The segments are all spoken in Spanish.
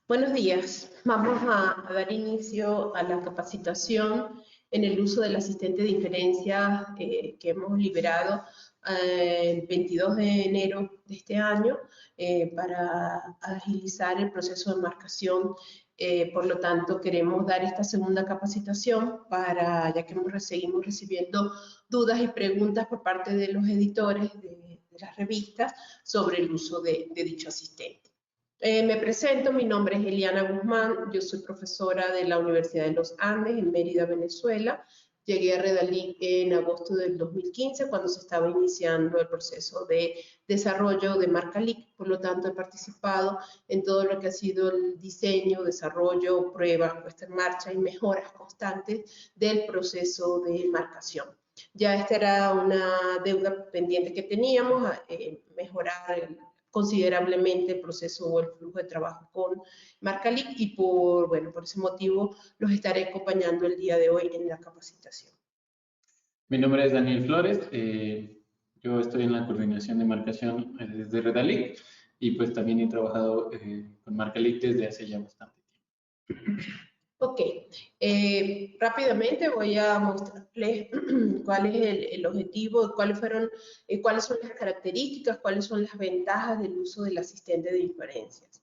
Buenos días. Vamos a dar inicio a la capacitación en el uso del asistente de inferencia que hemos liberado el 22 de enero de este año para agilizar el proceso de marcación. Por lo tanto, queremos dar esta segunda capacitación ya que seguimos recibiendo dudas y preguntas por parte de los editores de las revistas sobre el uso de dicho asistente. Me presento, mi nombre es Eliana Guzmán, yo soy profesora de la Universidad de los Andes en Mérida, Venezuela. Llegué a Redalic en agosto del 2015 cuando se estaba iniciando el proceso de desarrollo de MarcaLic, por lo tanto he participado en todo lo que ha sido el diseño, desarrollo, pruebas, puesta en marcha y mejoras constantes del proceso de marcación. Ya esta era una deuda pendiente que teníamos, mejorar considerablemente el proceso o el flujo de trabajo con MarcaLic y por ese motivo los estaré acompañando el día de hoy en la capacitación. Mi nombre es Daniel Flores, yo estoy en la coordinación de marcación desde Redalic y pues también he trabajado con MarcaLic desde hace ya bastante tiempo. Ok, rápidamente voy a mostrarles cuál es el objetivo, cuáles son las características, cuáles son las ventajas del uso del asistente de inferencias.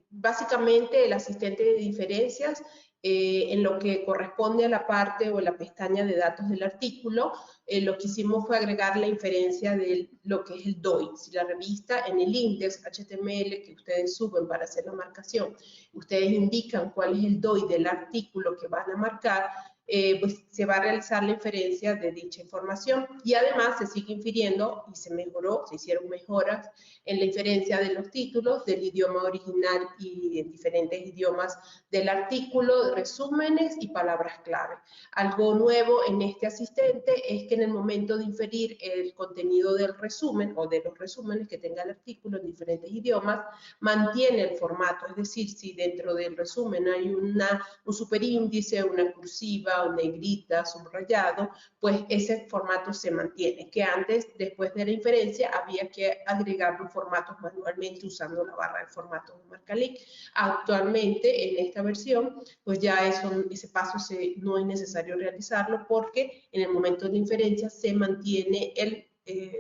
Básicamente el asistente de inferencias, en lo que corresponde a la parte o la pestaña de datos del artículo, lo que hicimos fue agregar la inferencia de lo que es el DOI. Si la revista en el index HTML que ustedes suben para hacer la marcación, ustedes indican cuál es el DOI del artículo que van a marcar, pues se va a realizar la inferencia de dicha información y además se sigue infiriendo y se hicieron mejoras en la inferencia de los títulos del idioma original y en diferentes idiomas del artículo, resúmenes y palabras clave. Algo nuevo en este asistente es que en el momento de inferir el contenido del resumen o de los resúmenes que tenga el artículo en diferentes idiomas, mantiene el formato, es decir, si dentro del resumen hay un superíndice, una cursiva, una negrita, subrayado, pues ese formato se mantiene, que antes, después de la inferencia, había que agregar los formatos manualmente usando la barra de formato de MarcaLic. Actualmente, en esta versión, pues ya ese paso no es necesario realizarlo porque en el momento de la inferencia se mantiene el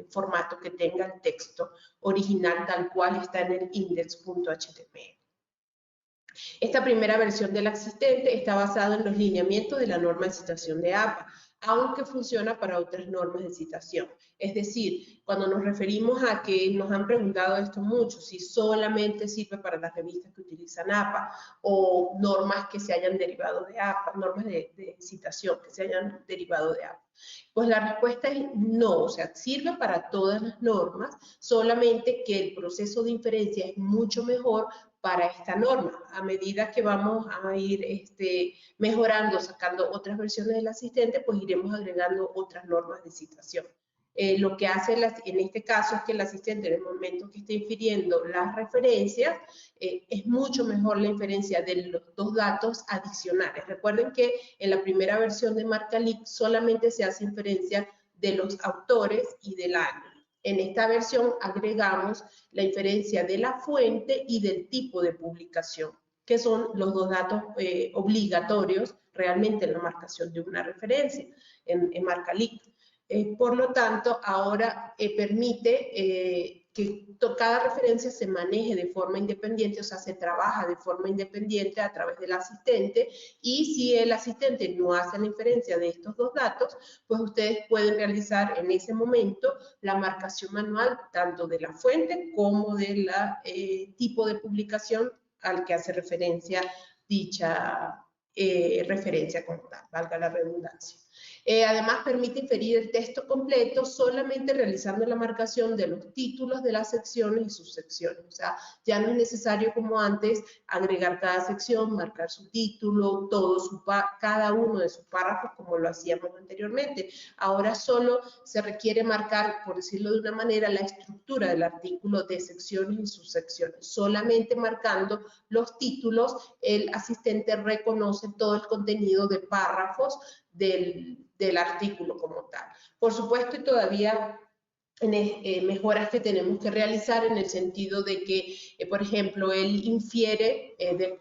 formato que tenga el texto original tal cual está en el index.html. Esta primera versión del asistente está basada en los lineamientos de la norma de citación de APA, aunque funciona para otras normas de citación. Es decir, cuando nos referimos a que nos han preguntado esto mucho, si solamente sirve para las revistas que utilizan APA o normas que se hayan derivado de APA, normas de citación que se hayan derivado de APA. Pues la respuesta es no, o sea, sirve para todas las normas, solamente que el proceso de inferencia es mucho mejor para esta norma. A medida que vamos a ir mejorando, sacando otras versiones del asistente, pues iremos agregando otras normas de citación. Lo que hace en este caso es que el asistente en el momento que esté infiriendo las referencias, es mucho mejor la inferencia de los dos datos adicionales. Recuerden que en la primera versión de MarcaLic solamente se hace inferencia de los autores y del año. En esta versión agregamos la inferencia de la fuente y del tipo de publicación, que son los dos datos obligatorios realmente en la marcación de una referencia en MarcaLic. Por lo tanto, ahora permite que cada referencia se maneje de forma independiente, o sea, se trabaja de forma independiente a través del asistente, y si el asistente no hace la inferencia de estos dos datos, pues ustedes pueden realizar en ese momento la marcación manual tanto de la fuente como del tipo de publicación al que hace referencia dicha referencia como tal, valga la redundancia. Además, permite inferir el texto completo solamente realizando la marcación de los títulos de las secciones y subsecciones. O sea, ya no es necesario como antes agregar cada sección, marcar su título, cada uno de sus párrafos como lo hacíamos anteriormente. Ahora solo se requiere marcar, por decirlo de una manera, la estructura del artículo de secciones y subsecciones. Solamente marcando los títulos, el asistente reconoce todo el contenido de párrafos del artículo como tal. Por supuesto, todavía mejoras que tenemos que realizar en el sentido de que, por ejemplo, él infiere,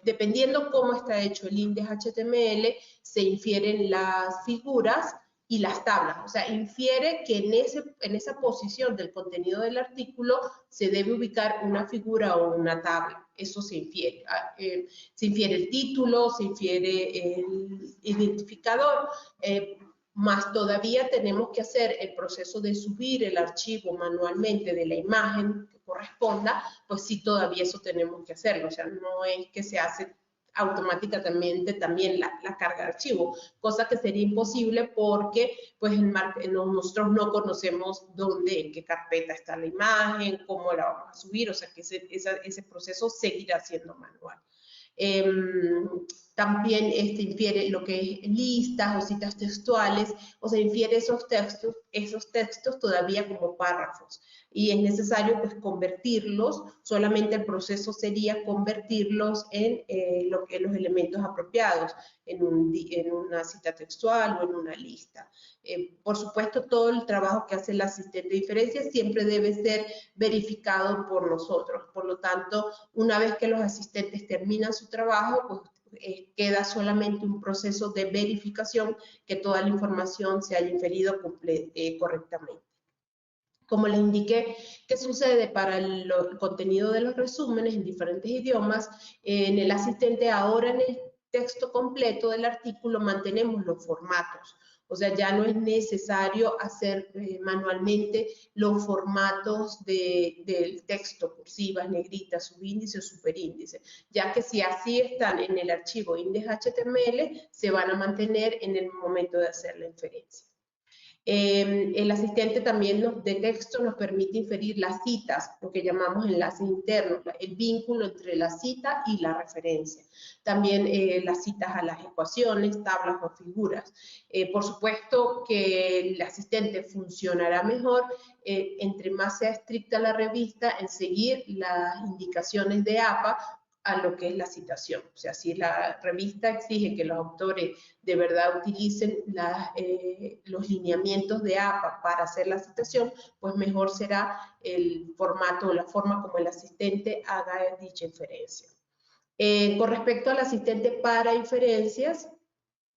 dependiendo cómo está hecho el index HTML, se infieren las figuras y las tablas. O sea, infiere que en esa posición del contenido del artículo se debe ubicar una figura o una tabla. Eso se infiere. Se infiere el título, se infiere el identificador. Más todavía tenemos que hacer el proceso de subir el archivo manualmente de la imagen que corresponda, pues sí, todavía eso tenemos que hacerlo. O sea, no es que se hace automáticamente también la carga de archivo, cosa que sería imposible porque pues nosotros no conocemos dónde, en qué carpeta está la imagen, cómo la vamos a subir, o sea que ese proceso seguirá siendo manual. También infiere lo que es listas o citas textuales, o sea, infiere esos textos todavía como párrafos. Y es necesario pues convertirlos, solamente el proceso sería convertirlos en los elementos apropiados, en una cita textual o en una lista. Por supuesto, todo el trabajo que hace el asistente de diferencia siempre debe ser verificado por nosotros. Por lo tanto, una vez que los asistentes terminan su trabajo, pues queda solamente un proceso de verificación que toda la información se haya inferido correctamente. Como les indiqué, ¿qué sucede para el contenido de los resúmenes en diferentes idiomas? En el asistente, ahora en el texto completo del artículo mantenemos los formatos. O sea, ya no es necesario hacer manualmente los formatos del texto, cursivas, negritas, subíndice o superíndice, ya que si así están en el archivo index.html, se van a mantener en el momento de hacer la inferencia. El asistente también de texto nos permite inferir las citas, lo que llamamos enlaces internos, el vínculo entre la cita y la referencia. También las citas a las ecuaciones, tablas o figuras. Por supuesto que el asistente funcionará mejor entre más sea estricta la revista en seguir las indicaciones de APA a lo que es la citación. O sea, si la revista exige que los autores de verdad utilicen los lineamientos de APA para hacer la citación, pues mejor será el formato o la forma como el asistente haga dicha inferencia. Con respecto al asistente para inferencias,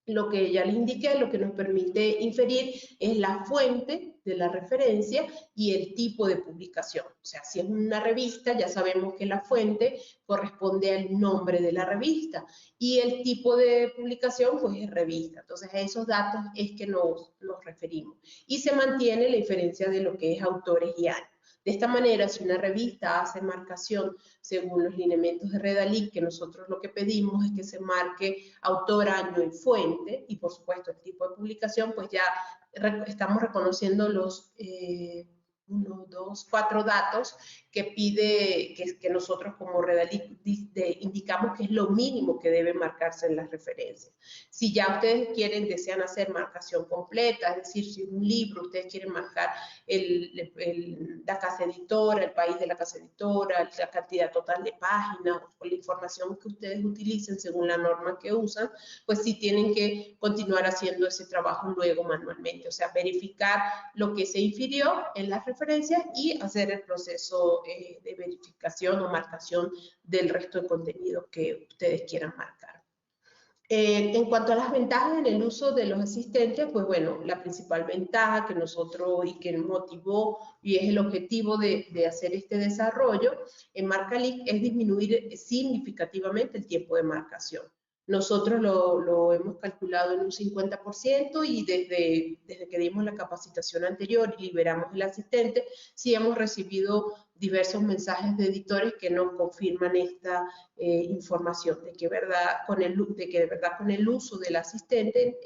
lo que ya les indiqué, lo que nos permite inferir es la fuente de la referencia y el tipo de publicación. O sea, si es una revista, ya sabemos que la fuente corresponde al nombre de la revista y el tipo de publicación, pues es revista. Entonces, a esos datos es que nos referimos. Y se mantiene la inferencia de lo que es autores y años. De esta manera, si una revista hace marcación según los lineamientos de Redalyc, que nosotros lo que pedimos es que se marque autor, año y fuente, y por supuesto el tipo de publicación, pues ya estamos reconociendo los 1, 2, 4 datos que pide, que nosotros como Redalyc indicamos que es lo mínimo que debe marcarse en las referencias. Si ya ustedes desean hacer marcación completa, es decir, si un libro ustedes quieren marcar la casa editora, el país de la casa editora, la cantidad total de páginas o la información que ustedes utilicen según la norma que usan, pues sí tienen que continuar haciendo ese trabajo luego manualmente, o sea, verificar lo que se infirió en las referencias y hacer el proceso de verificación o marcación del resto de contenido que ustedes quieran marcar. En cuanto a las ventajas en el uso de los asistentes, pues bueno, la principal ventaja que nosotros y que motivó y es el objetivo de hacer este desarrollo en Marcalic es disminuir significativamente el tiempo de marcación. Nosotros lo hemos calculado en un 50% y desde que dimos la capacitación anterior y liberamos el asistente, sí hemos recibido diversos mensajes de editores que nos confirman esta información, de que de verdad con el uso del asistente,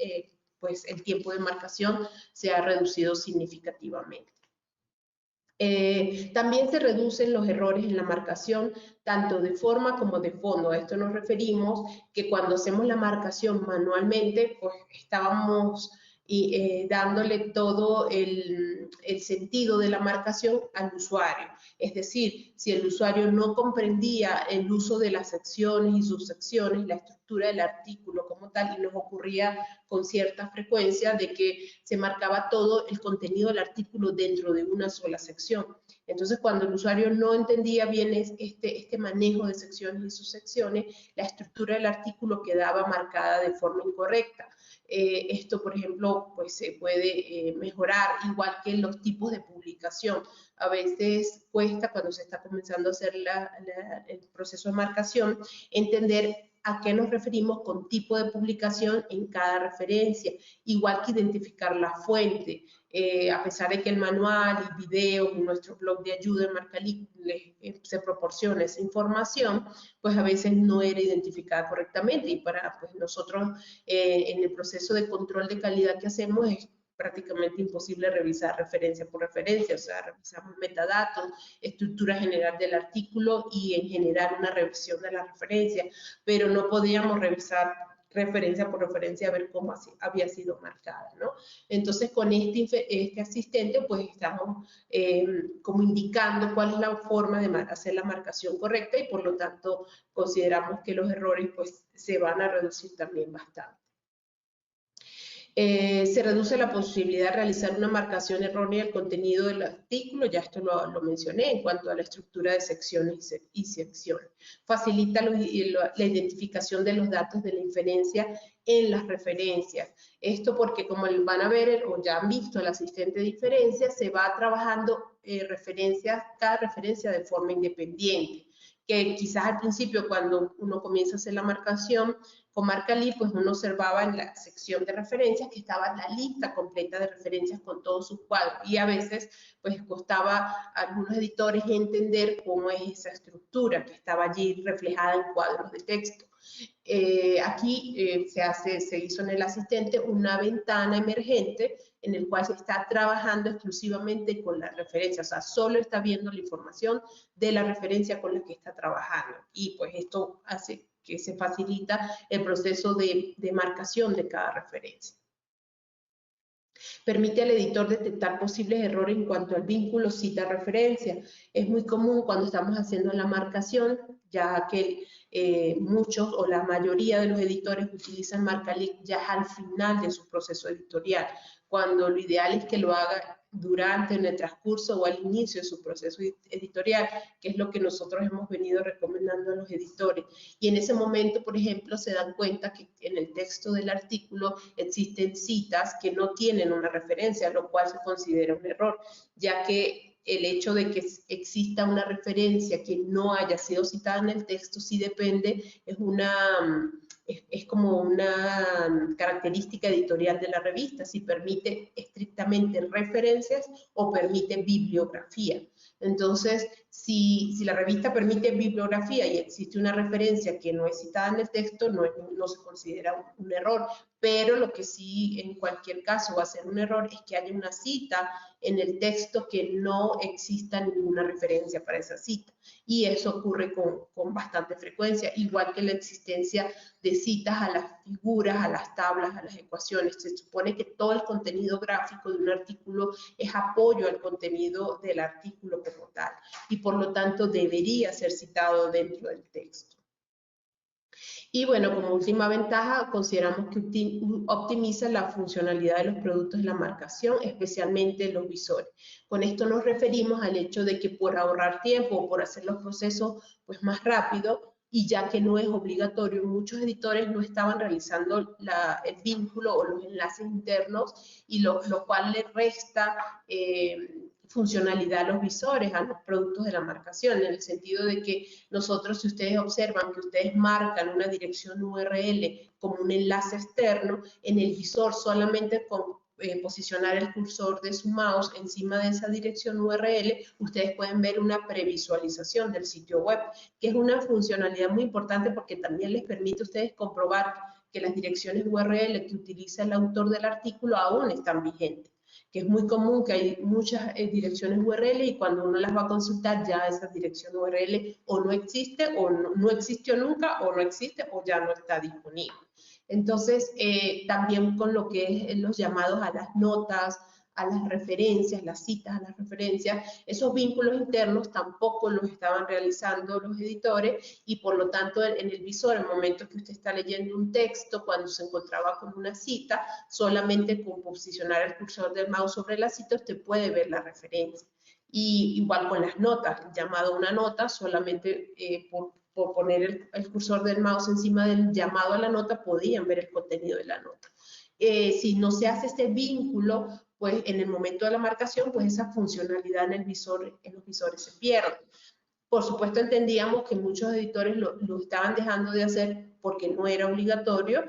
pues el tiempo de marcación se ha reducido significativamente. También se reducen los errores en la marcación, tanto de forma como de fondo. A esto nos referimos que cuando hacemos la marcación manualmente, pues estábamos y dándole todo el sentido de la marcación al usuario. Es decir, si el usuario no comprendía el uso de las secciones y subsecciones, la estructura del artículo como tal, y nos ocurría con cierta frecuencia de que se marcaba todo el contenido del artículo dentro de una sola sección. Entonces, cuando el usuario no entendía bien este manejo de secciones y subsecciones, la estructura del artículo quedaba marcada de forma incorrecta. Esto, por ejemplo, pues se puede mejorar, igual que en los tipos de publicación. A veces cuesta, cuando se está comenzando a hacer el proceso de marcación, entender a qué nos referimos con tipo de publicación en cada referencia, igual que identificar la fuente. A pesar de que el manual y videos y nuestro blog de ayuda en Marcalic se proporciona esa información, pues a veces no era identificada correctamente, y para pues nosotros en el proceso de control de calidad que hacemos es prácticamente imposible revisar referencia por referencia, o sea, revisamos metadatos, estructura general del artículo y en general una revisión de la referencia, pero no podíamos revisar referencia por referencia a ver cómo había sido marcada, ¿no? Entonces, con este asistente, pues estamos como indicando cuál es la forma de hacer la marcación correcta, y por lo tanto consideramos que los errores pues se van a reducir también bastante. Se reduce la posibilidad de realizar una marcación errónea del contenido del artículo, ya esto lo mencioné, en cuanto a la estructura de secciones y secciones. Facilita la identificación de los datos de la inferencia en las referencias. Esto porque, como van a ver o ya han visto el asistente de inferencia, se va trabajando cada referencia de forma independiente, que quizás al principio, cuando uno comienza a hacer la marcación con Marcalic, pues uno observaba en la sección de referencias que estaba la lista completa de referencias con todos sus cuadros, y a veces pues costaba a algunos editores entender cómo es esa estructura que estaba allí reflejada en cuadros de texto. Aquí se hizo en el asistente una ventana emergente en el cual se está trabajando exclusivamente con la referencia, o sea, solo está viendo la información de la referencia con la que está trabajando, y pues esto hace que se facilita el proceso de marcación de cada referencia. Permite al editor detectar posibles errores en cuanto al vínculo cita-referencia. Es muy común cuando estamos haciendo la marcación, ya que muchos o la mayoría de los editores utilizan Marcalic ya al final de su proceso editorial, cuando lo ideal es que lo haga durante, en el transcurso o al inicio de su proceso editorial, que es lo que nosotros hemos venido recomendando a los editores. Y en ese momento, por ejemplo, se dan cuenta que en el texto del artículo existen citas que no tienen una referencia, lo cual se considera un error, ya que el hecho de que exista una referencia que no haya sido citada en el texto sí depende, es como una característica editorial de la revista, si permite estrictamente referencias o permite bibliografía. Entonces, si la revista permite bibliografía y existe una referencia que no es citada en el texto, no se considera un error, pero lo que sí en cualquier caso va a ser un error es que haya una cita en el texto que no exista ninguna referencia para esa cita, y eso ocurre con bastante frecuencia, igual que la existencia de citas a las figuras, a las tablas, a las ecuaciones. Se supone que todo el contenido gráfico de un artículo es apoyo al contenido del artículo como tal, y por lo tanto debería ser citado dentro del texto. Y bueno, como última ventaja, consideramos que optimiza la funcionalidad de los productos de la marcación, especialmente los visores. Con esto nos referimos al hecho de que por ahorrar tiempo o por hacer los procesos pues, más rápido, y ya que no es obligatorio, muchos editores no estaban realizando el vínculo o los enlaces internos, y lo cual le resta funcionalidad a los visores, a los productos de la marcación, en el sentido de que nosotros, si ustedes observan que ustedes marcan una dirección URL como un enlace externo, en el visor solamente con posicionar el cursor de su mouse encima de esa dirección URL, ustedes pueden ver una previsualización del sitio web, que es una funcionalidad muy importante porque también les permite a ustedes comprobar que las direcciones URL que utiliza el autor del artículo aún están vigentes, que es muy común que hay muchas direcciones URL y cuando uno las va a consultar ya esa dirección URL o no existe, o no existió nunca, o no existe, o ya no está disponible. Entonces, también con lo que es los llamados a las notas, a las referencias, las citas a las referencias, esos vínculos internos tampoco los estaban realizando los editores y por lo tanto en el visor, en el momento que usted está leyendo un texto, cuando se encontraba con una cita, solamente con posicionar el cursor del mouse sobre la cita, usted puede ver la referencia. Y igual con las notas, llamado a una nota, solamente por poner el cursor del mouse encima del llamado a la nota, podían ver el contenido de la nota. Si no se hace este vínculo, pues en el momento de la marcación, pues esa funcionalidad en el visor, en los visores se pierde. Por supuesto, entendíamos que muchos editores lo estaban dejando de hacer porque no era obligatorio,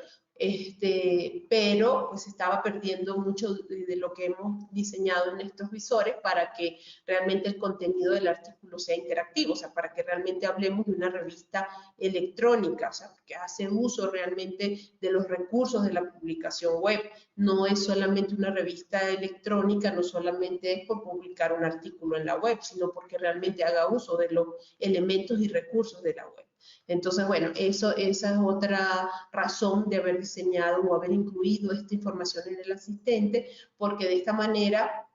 pero pues estaba perdiendo mucho de lo que hemos diseñado en estos visores para que realmente el contenido del artículo sea interactivo, o sea, para que realmente hablemos de una revista electrónica, o sea, que hace uso realmente de los recursos de la publicación web. No es solamente una revista electrónica, no solamente es por publicar un artículo en la web, sino porque realmente haga uso de los elementos y recursos de la web. Entonces, bueno, esa es otra razón de haber diseñado o haber incluido esta información en el asistente, porque de esta manera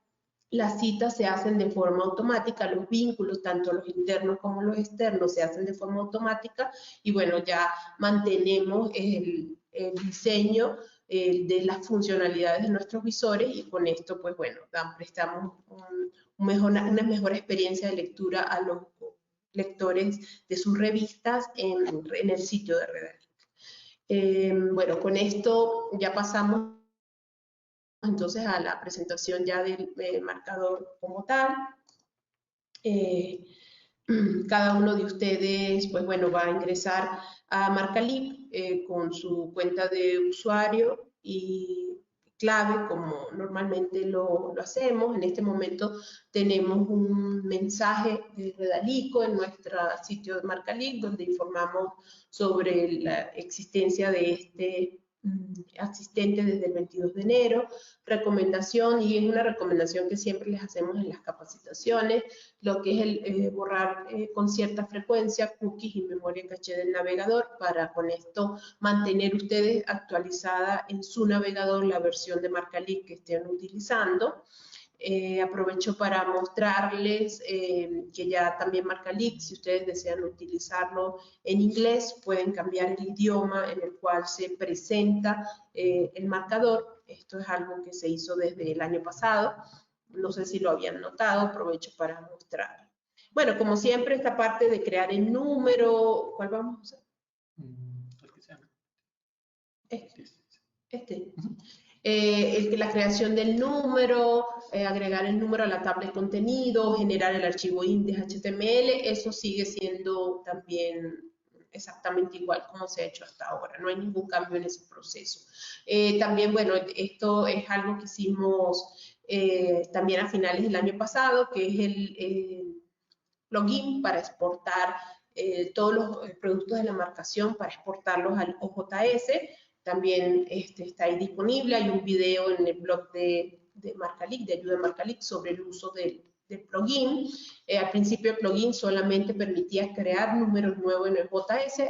las citas se hacen de forma automática, los vínculos, tanto los internos como los externos, se hacen de forma automática y bueno, ya mantenemos el diseño de las funcionalidades de nuestros visores y con esto, pues bueno, prestamos una mejor experiencia de lectura a los lectores de sus revistas en el sitio de Redalic. Bueno, con esto ya pasamos entonces a la presentación ya del marcador como tal. Cada uno de ustedes, pues bueno, va a ingresar a Marcalib con su cuenta de usuario y clave, como normalmente lo hacemos. En este momento tenemos un mensaje de Redalico en nuestro sitio de Marcalib, donde informamos sobre la existencia de este asistente desde el 22 de enero, recomendación, y es una recomendación que siempre les hacemos en las capacitaciones, lo que es el borrar con cierta frecuencia cookies y memoria caché del navegador, para con esto mantener ustedes actualizada en su navegador la versión de Marcalib que estén utilizando. Aprovecho para mostrarles que ya también Marcalib, si ustedes desean utilizarlo en inglés, pueden cambiar el idioma en el cual se presenta el marcador. Esto es algo que se hizo desde el año pasado. No sé si lo habían notado, aprovecho para mostrar. Bueno, como siempre, esta parte de crear el número, ¿cuál vamos a usar? El que sea. La creación del número, agregar el número a la tabla de contenido, generar el archivo index.html, eso sigue siendo también exactamente igual como se ha hecho hasta ahora, no hay ningún cambio en ese proceso. También, bueno, esto es algo que hicimos también a finales del año pasado, que es el plugin para exportar todos los productos de la marcación, para exportarlos al OJS. También está ahí disponible. Hay un video en el blog de Marcalib, de ayuda de Marcalib, sobre el uso del plugin. Al principio el plugin solamente permitía crear números nuevos en el JS.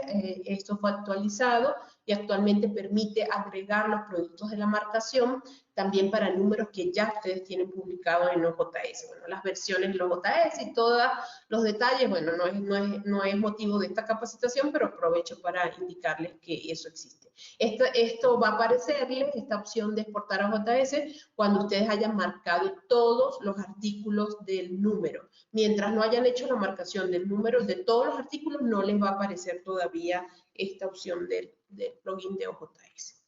Esto fue actualizado y actualmente permite agregar los productos de la marcación también para números que ya ustedes tienen publicados en OJS. Bueno, las versiones de OJS y todos los detalles, bueno, no es motivo de esta capacitación, pero aprovecho para indicarles que eso existe. Esto va a aparecerles, esta opción de exportar a JS, cuando ustedes hayan marcado todos los artículos del número. Mientras no hayan hecho la marcación del número de todos los artículos, no les va a aparecer todavía esta opción del plugin de OJS.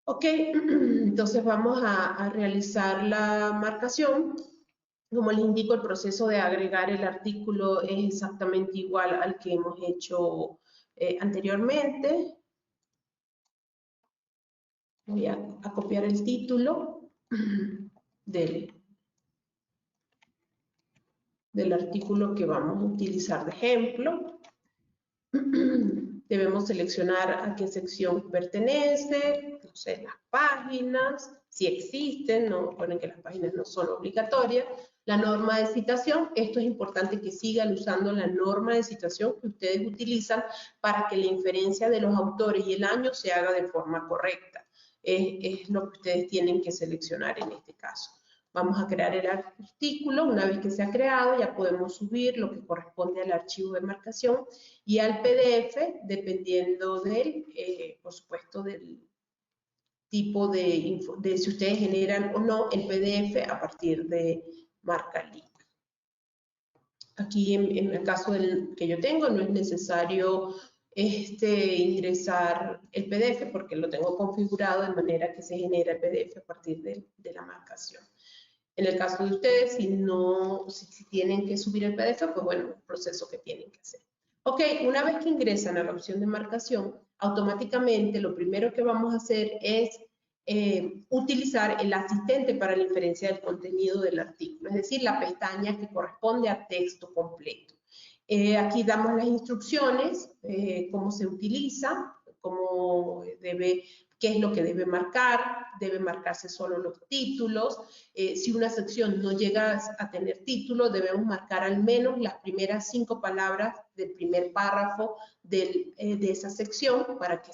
Ok, entonces vamos a realizar la marcación. Como les indico, el proceso de agregar el artículo es exactamente igual al que hemos hecho anteriormente. Voy a copiar el título del artículo que vamos a utilizar de ejemplo. Debemos seleccionar a qué sección pertenece, no sé, las páginas, si existen, no, recuerden que las páginas no son obligatorias, La norma de citación, esto es importante que sigan usando la norma de citación que ustedes utilizan para que la inferencia de los autores y el año se haga de forma correcta. Es lo que ustedes tienen que seleccionar en este caso. Vamos a crear el artículo. Una vez que se ha creado, ya podemos subir lo que corresponde al archivo de marcación y al PDF, dependiendo del, por supuesto, del tipo de si ustedes generan o no el PDF a partir de Marcalink. Aquí en el caso que yo tengo no es necesario ingresar el PDF porque lo tengo configurado de manera que se genera el PDF a partir de la marcación. En el caso de ustedes, si tienen que subir el PDF, pues bueno, un proceso que tienen que hacer. Ok, una vez que ingresan a la opción de marcación, automáticamente lo primero que vamos a hacer es utilizar el asistente para la inferencia del contenido del artículo, es decir, la pestaña que corresponde al texto completo. Aquí damos las instrucciones, cómo se utiliza, qué es lo que debe marcarse solo los títulos. Si una sección no llega a tener título, debemos marcar al menos las primeras 5 palabras del primer párrafo de esa sección para que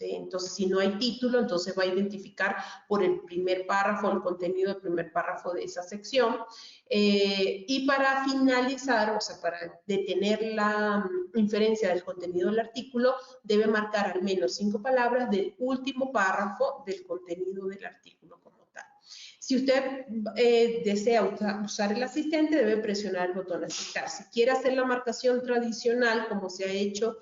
entonces si no hay título, entonces va a identificar por el primer párrafo, el contenido del primer párrafo de esa sección. Y para finalizar, o sea, para detener la inferencia del contenido del artículo, debe marcar al menos 5 palabras del último párrafo del contenido del artículo como tal. Si usted desea usar el asistente, debe presionar el botón aceptar. Si quiere hacer la marcación tradicional, como se ha hecho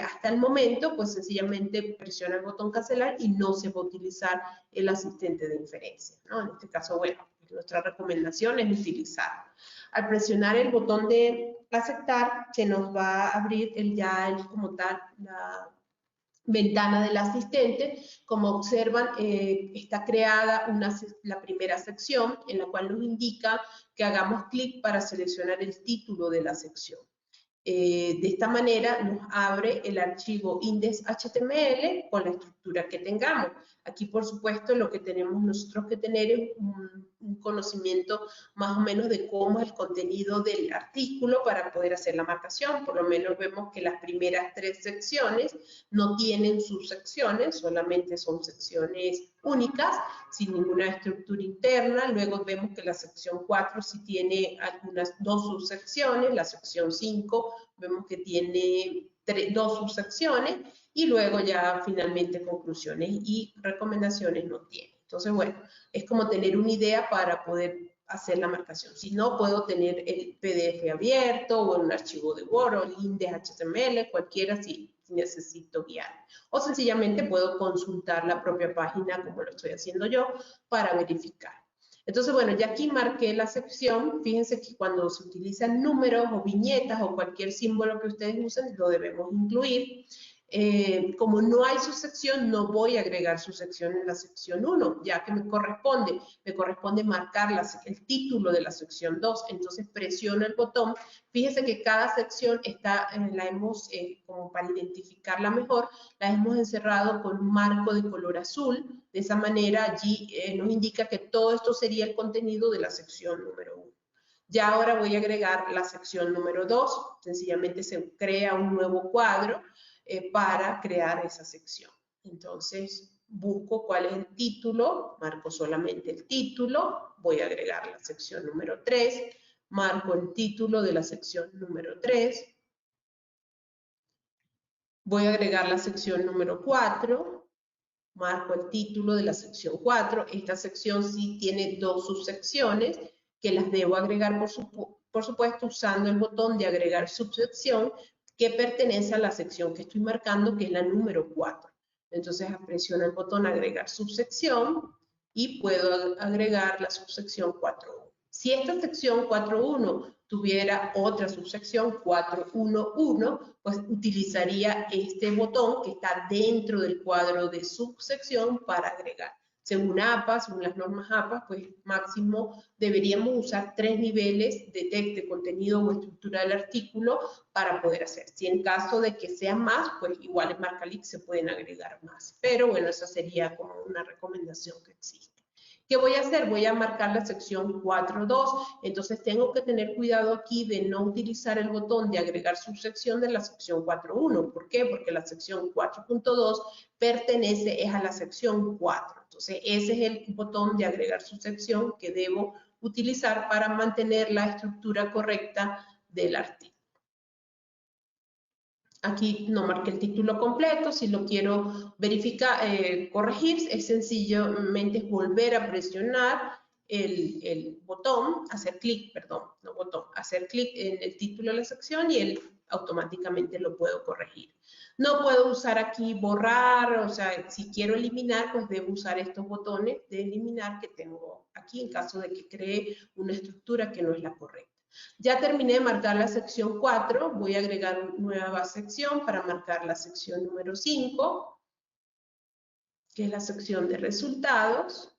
hasta el momento, pues sencillamente presiona el botón cancelar y no se va a utilizar el asistente de inferencia, ¿no? En este caso, bueno, nuestra recomendación es utilizarlo. Al presionar el botón de aceptar, se nos va a abrir como tal la ventana del asistente. Como observan, está creada la primera sección en la cual nos indica que hagamos clic para seleccionar el título de la sección. De esta manera nos abre el archivo index.html con la estructura que tengamos. Aquí, por supuesto, lo que tenemos nosotros que tener es un conocimiento más o menos de cómo es el contenido del artículo para poder hacer la marcación. Por lo menos vemos que las primeras 3 secciones no tienen subsecciones, solamente son secciones únicas, sin ninguna estructura interna. Luego vemos que la sección 4 sí tiene algunas 2 subsecciones, la sección 5 vemos que tiene 2 subsecciones y luego ya finalmente conclusiones y recomendaciones no tiene. Entonces, bueno, es como tener una idea para poder hacer la marcación. Si no, puedo tener el PDF abierto o un archivo de Word o el index.html, cualquiera si necesito guiar. O sencillamente puedo consultar la propia página como lo estoy haciendo yo para verificar. Entonces, bueno, ya aquí marqué la sección. Fíjense que cuando se utilizan números o viñetas o cualquier símbolo que ustedes usen, lo debemos incluir. Como no hay subsección, no voy a agregar subsección en la sección 1, ya que me corresponde marcar el título de la sección 2. Entonces presiono el botón. Fíjense que cada sección la hemos, como para identificarla mejor, la hemos encerrado con un marco de color azul. De esa manera allí nos indica que todo esto sería el contenido de la sección número 1. Ya ahora voy a agregar la sección número 2. Sencillamente se crea un nuevo cuadro para crear esa sección. Entonces, busco cuál es el título, marco solamente el título, voy a agregar la sección número 3, marco el título de la sección número 3, voy a agregar la sección número 4, marco el título de la sección 4. Esta sección sí tiene 2 subsecciones que las debo agregar, por supuesto, usando el botón de agregar subsección, que pertenece a la sección que estoy marcando, que es la número 4. Entonces presiono el botón agregar subsección y puedo agregar la subsección 4.1. Si esta sección 4.1 tuviera otra subsección 4.1.1, pues utilizaría este botón que está dentro del cuadro de subsección para agregar. Según APA, según las normas APA, pues máximo deberíamos usar 3 niveles de texto, de contenido o estructura del artículo para poder hacer. Si en caso de que sea más, pues igual en Marcalink se pueden agregar más. Pero bueno, esa sería como una recomendación que existe. ¿Qué voy a hacer? Voy a marcar la sección 4.2. Entonces tengo que tener cuidado aquí de no utilizar el botón de agregar subsección de la sección 4.1. ¿Por qué? Porque la sección 4.2 pertenece a la sección 4. Entonces ese es el botón de agregar subsección que debo utilizar para mantener la estructura correcta del artículo. Aquí no marqué el título completo, si lo quiero verificar, corregir, es sencillamente volver a presionar el botón, hacer clic, perdón, no botón, hacer clic en el título de la sección y él automáticamente lo puedo corregir. No puedo usar aquí borrar, o sea, si quiero eliminar, pues debo usar estos botones de eliminar que tengo aquí en caso de que cree una estructura que no es la correcta. Ya terminé de marcar la sección 4, voy a agregar una nueva sección para marcar la sección número 5, que es la sección de resultados,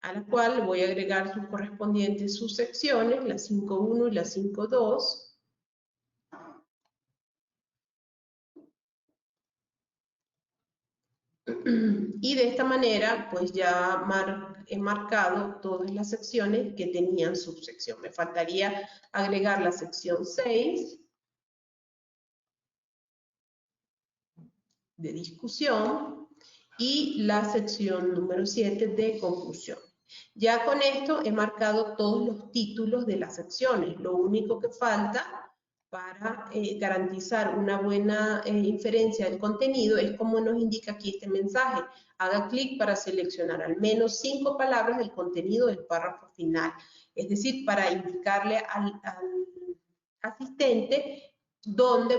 a la cual voy a agregar sus correspondientes subsecciones, la 5.1 y la 5.2. Y de esta manera, pues ya he marcado todas las secciones que tenían subsección. Me faltaría agregar la sección 6 de discusión y la sección número 7 de conclusión. Ya con esto he marcado todos los títulos de las secciones. Lo único que falta para garantizar una buena inferencia del contenido es como nos indica aquí este mensaje. Haga clic para seleccionar al menos 5 palabras del contenido del párrafo final. Es decir, para indicarle al asistente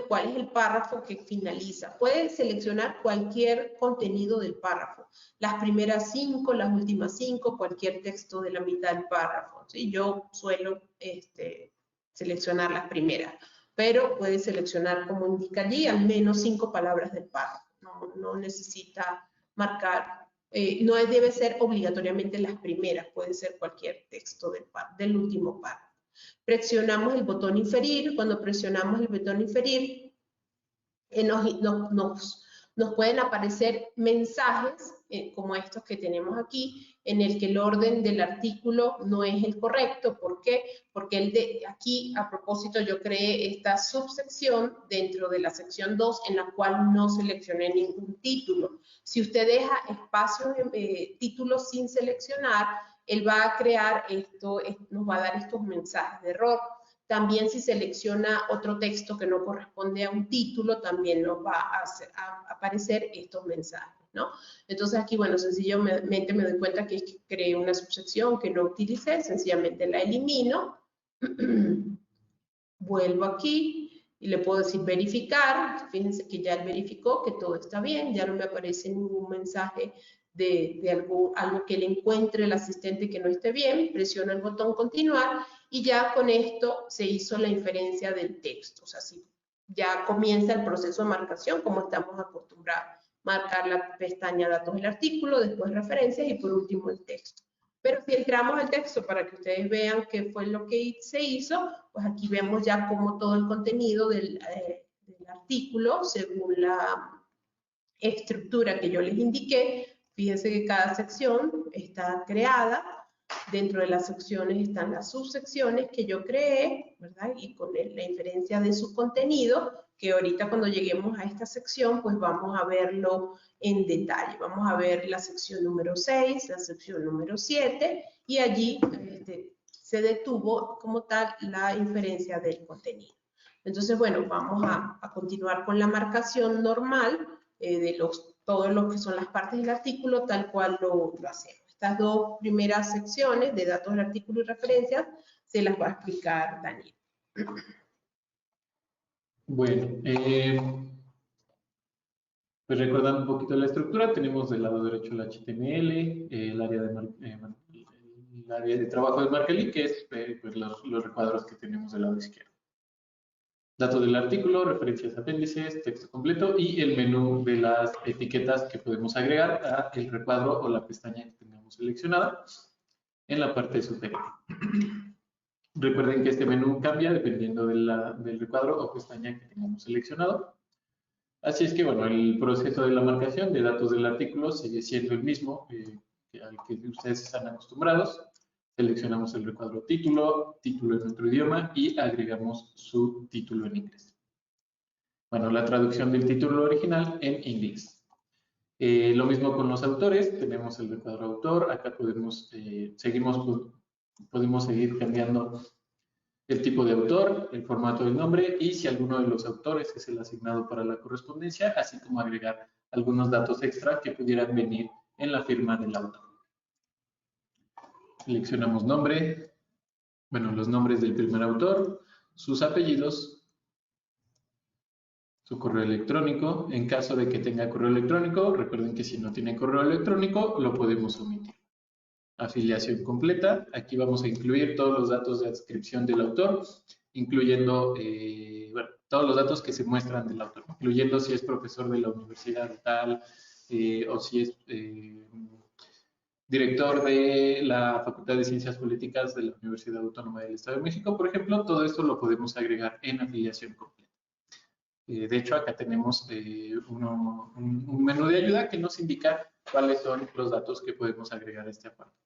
cuál es el párrafo que finaliza. Puede seleccionar cualquier contenido del párrafo. Las primeras 5, las últimas 5, cualquier texto de la mitad del párrafo. ¿Sí? Yo suelo seleccionar las primeras, pero puede seleccionar, como indica allí, al menos 5 palabras del párrafo. No necesita marcar, no debe ser obligatoriamente las primeras, puede ser cualquier texto del último párrafo. Presionamos el botón inferir. Cuando presionamos el botón inferir, nos pueden aparecer mensajes como estos que tenemos aquí, en el que el orden del artículo no es el correcto. ¿Por qué? Porque aquí, a propósito, yo creé esta subsección dentro de la sección 2 en la cual no seleccioné ningún título. Si usted deja espacios títulos sin seleccionar, él va a crear nos va a dar estos mensajes de error. También si selecciona otro texto que no corresponde a un título, también nos va a aparecer estos mensajes, ¿no? Entonces aquí, bueno, sencillamente me doy cuenta que creé una subsección que no utilicé, sencillamente la elimino. Vuelvo aquí y le puedo decir verificar. Fíjense que ya él verificó que todo está bien, ya no me aparece ningún mensaje de algo que le encuentre el asistente que no esté bien. Presiono el botón continuar y ya con esto se hizo la inferencia del texto. O sea, ya comienza el proceso de marcación como estamos acostumbrados. Marcar la pestaña datos del artículo, después referencias y por último el texto. Pero si entramos al texto para que ustedes vean qué fue lo que se hizo, pues aquí vemos ya cómo todo el contenido del artículo, según la estructura que yo les indiqué. Fíjense que cada sección está creada. Dentro de las secciones están las subsecciones que yo creé, ¿verdad? Y con la inferencia de su contenido, que ahorita cuando lleguemos a esta sección, pues vamos a verlo en detalle. Vamos a ver la sección número 6, la sección número 7, y allí se detuvo como tal la inferencia del contenido. Entonces, bueno, vamos a continuar con la marcación normal de todo lo que son las partes del artículo, tal cual lo hacemos. Estas dos primeras secciones de datos del artículo y referencias se las va a explicar Daniel. Bueno, pues recordando un poquito la estructura, tenemos del lado derecho el HTML, el área de trabajo de Markelly, que es pues los recuadros que tenemos del lado izquierdo. Datos del artículo, referencias, apéndices, texto completo y el menú de las etiquetas que podemos agregar a el recuadro o la pestaña que tengamos seleccionada en la parte superior. Recuerden que este menú cambia dependiendo del recuadro o pestaña que tengamos seleccionado. Así es que, bueno, el proceso de la marcación de datos del artículo sigue siendo el mismo al que ustedes están acostumbrados. Seleccionamos el recuadro título, título en nuestro idioma y agregamos su título en inglés. Bueno, la traducción del título original en inglés. Lo mismo con los autores, tenemos el recuadro autor, acá podemos seguir cambiando el tipo de autor, el formato del nombre y si alguno de los autores es el asignado para la correspondencia, así como agregar algunos datos extra que pudieran venir en la firma del autor. Seleccionamos nombre, bueno, los nombres del primer autor, sus apellidos, su correo electrónico. En caso de que tenga correo electrónico, recuerden que si no tiene correo electrónico, lo podemos omitir. Afiliación completa, aquí vamos a incluir todos los datos de adscripción del autor, incluyendo todos los datos que se muestran del autor, incluyendo si es profesor de la universidad tal, o si es director de la Facultad de Ciencias Políticas de la Universidad Autónoma del Estado de México, por ejemplo. Todo esto lo podemos agregar en afiliación completa. De hecho, acá tenemos un menú de ayuda que nos indica cuáles son los datos que podemos agregar a este apartado.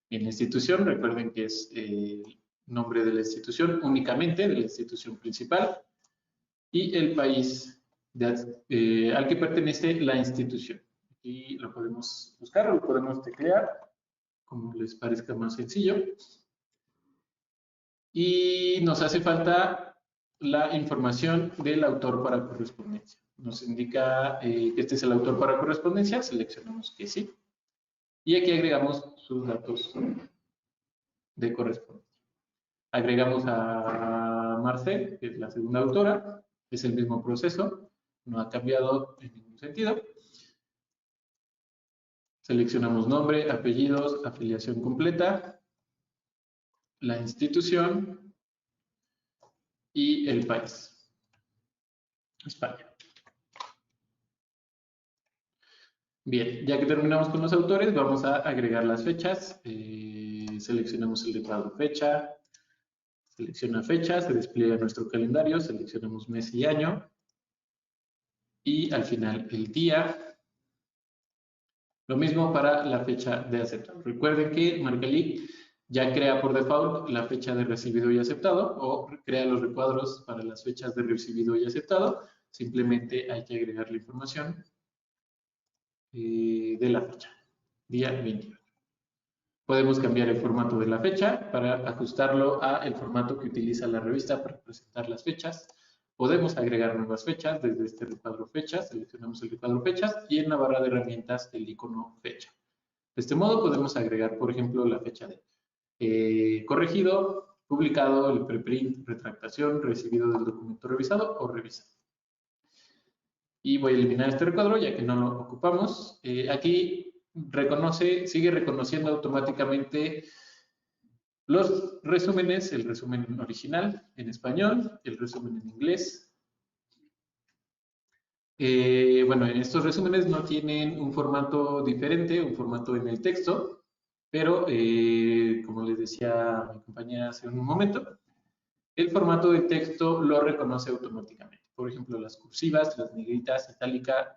En la institución, recuerden que es el nombre de la institución únicamente, de la institución principal, y el país al que pertenece la institución. Aquí lo podemos buscar, lo podemos teclear, como les parezca más sencillo. Y nos hace falta la información del autor para correspondencia. Nos indica que este es el autor para correspondencia, seleccionamos que sí. Y aquí agregamos sus datos de correspondencia. Agregamos a Marcel, que es la segunda autora, es el mismo proceso, no ha cambiado en ningún sentido. Seleccionamos nombre, apellidos, afiliación completa, la institución y el país, España. Bien, ya que terminamos con los autores, vamos a agregar las fechas. Seleccionamos el recuadro fecha, selecciona fecha, se despliega nuestro calendario, seleccionamos mes y año y al final el día. Lo mismo para la fecha de aceptado. Recuerden que Marcalic ya crea por default la fecha de recibido y aceptado o crea los recuadros para las fechas de recibido y aceptado. Simplemente hay que agregar la información de la fecha, día 28. Podemos cambiar el formato de la fecha para ajustarlo al formato que utiliza la revista para presentar las fechas. Podemos agregar nuevas fechas desde este recuadro fechas, seleccionamos el recuadro fechas y en la barra de herramientas el icono fecha. De este modo podemos agregar, por ejemplo, la fecha de corregido, publicado, el preprint, retractación, recibido del documento revisado o revisado. Y voy a eliminar este recuadro ya que no lo ocupamos. Aquí sigue reconociendo automáticamente los resúmenes, el resumen original en español, el resumen en inglés. Bueno, estos resúmenes no tienen un formato diferente, un formato en el texto, pero como les decía mi compañera hace un momento, el formato de texto lo reconoce automáticamente. Por ejemplo, las cursivas, las negritas, itálica,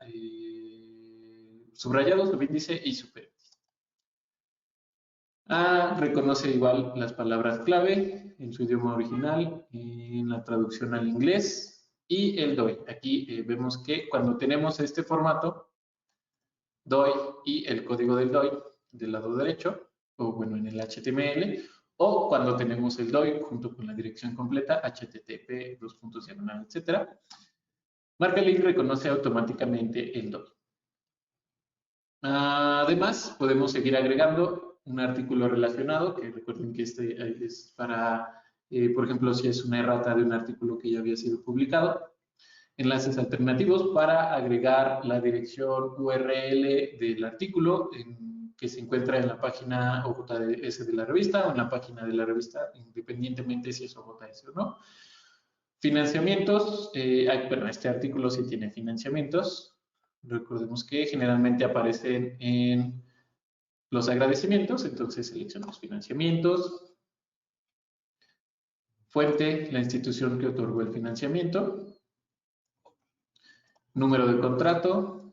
subrayados, subíndice y superíndice. Reconoce igual las palabras clave en su idioma original, en la traducción al inglés y el DOI. Aquí vemos que cuando tenemos este formato, DOI y el código del DOI del lado derecho, o bueno, en el HTML, o cuando tenemos el DOI junto con la dirección completa, http, etc. Marcalic reconoce automáticamente el DOI. Además, podemos seguir agregando un artículo relacionado, que recuerden que este es para, por ejemplo, si es una errata de un artículo que ya había sido publicado. Enlaces alternativos para agregar la dirección URL del artículo que se encuentra en la página OJS de la revista o en la página de la revista, independientemente si es OJS o no. Financiamientos, bueno, este artículo sí tiene financiamientos. Recordemos que generalmente aparecen en los agradecimientos, entonces seleccionamos financiamientos, fuente, la institución que otorgó el financiamiento, número de contrato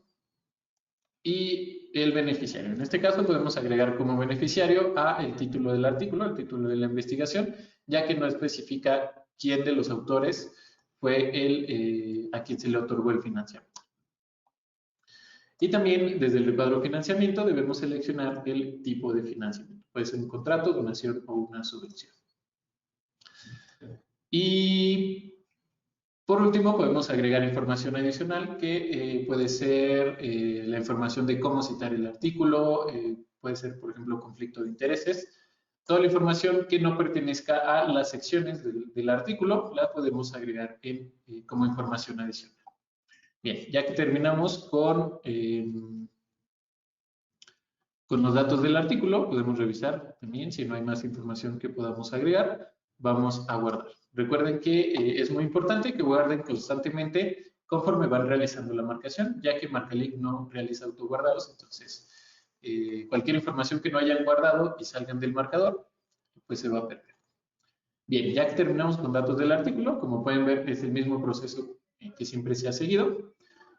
y el beneficiario. En este caso podemos agregar como beneficiario a el título del artículo, el título de la investigación, ya que no especifica quién de los autores fue a quien se le otorgó el financiamiento. Y también desde el recuadro financiamiento debemos seleccionar el tipo de financiamiento. Puede ser un contrato, donación o una subvención. Y por último, podemos agregar información adicional que puede ser la información de cómo citar el artículo, puede ser, por ejemplo, conflicto de intereses. Toda la información que no pertenezca a las secciones del artículo la podemos agregar como información adicional. Bien, ya que terminamos con los datos del artículo, podemos revisar también si no hay más información que podamos agregar. Vamos a guardar. Recuerden que es muy importante que guarden constantemente conforme van realizando la marcación, ya que Marcalic no realiza autoguardados, entonces cualquier información que no hayan guardado y salgan del marcador, pues se va a perder. Bien, ya que terminamos con datos del artículo, como pueden ver es el mismo proceso que siempre se ha seguido,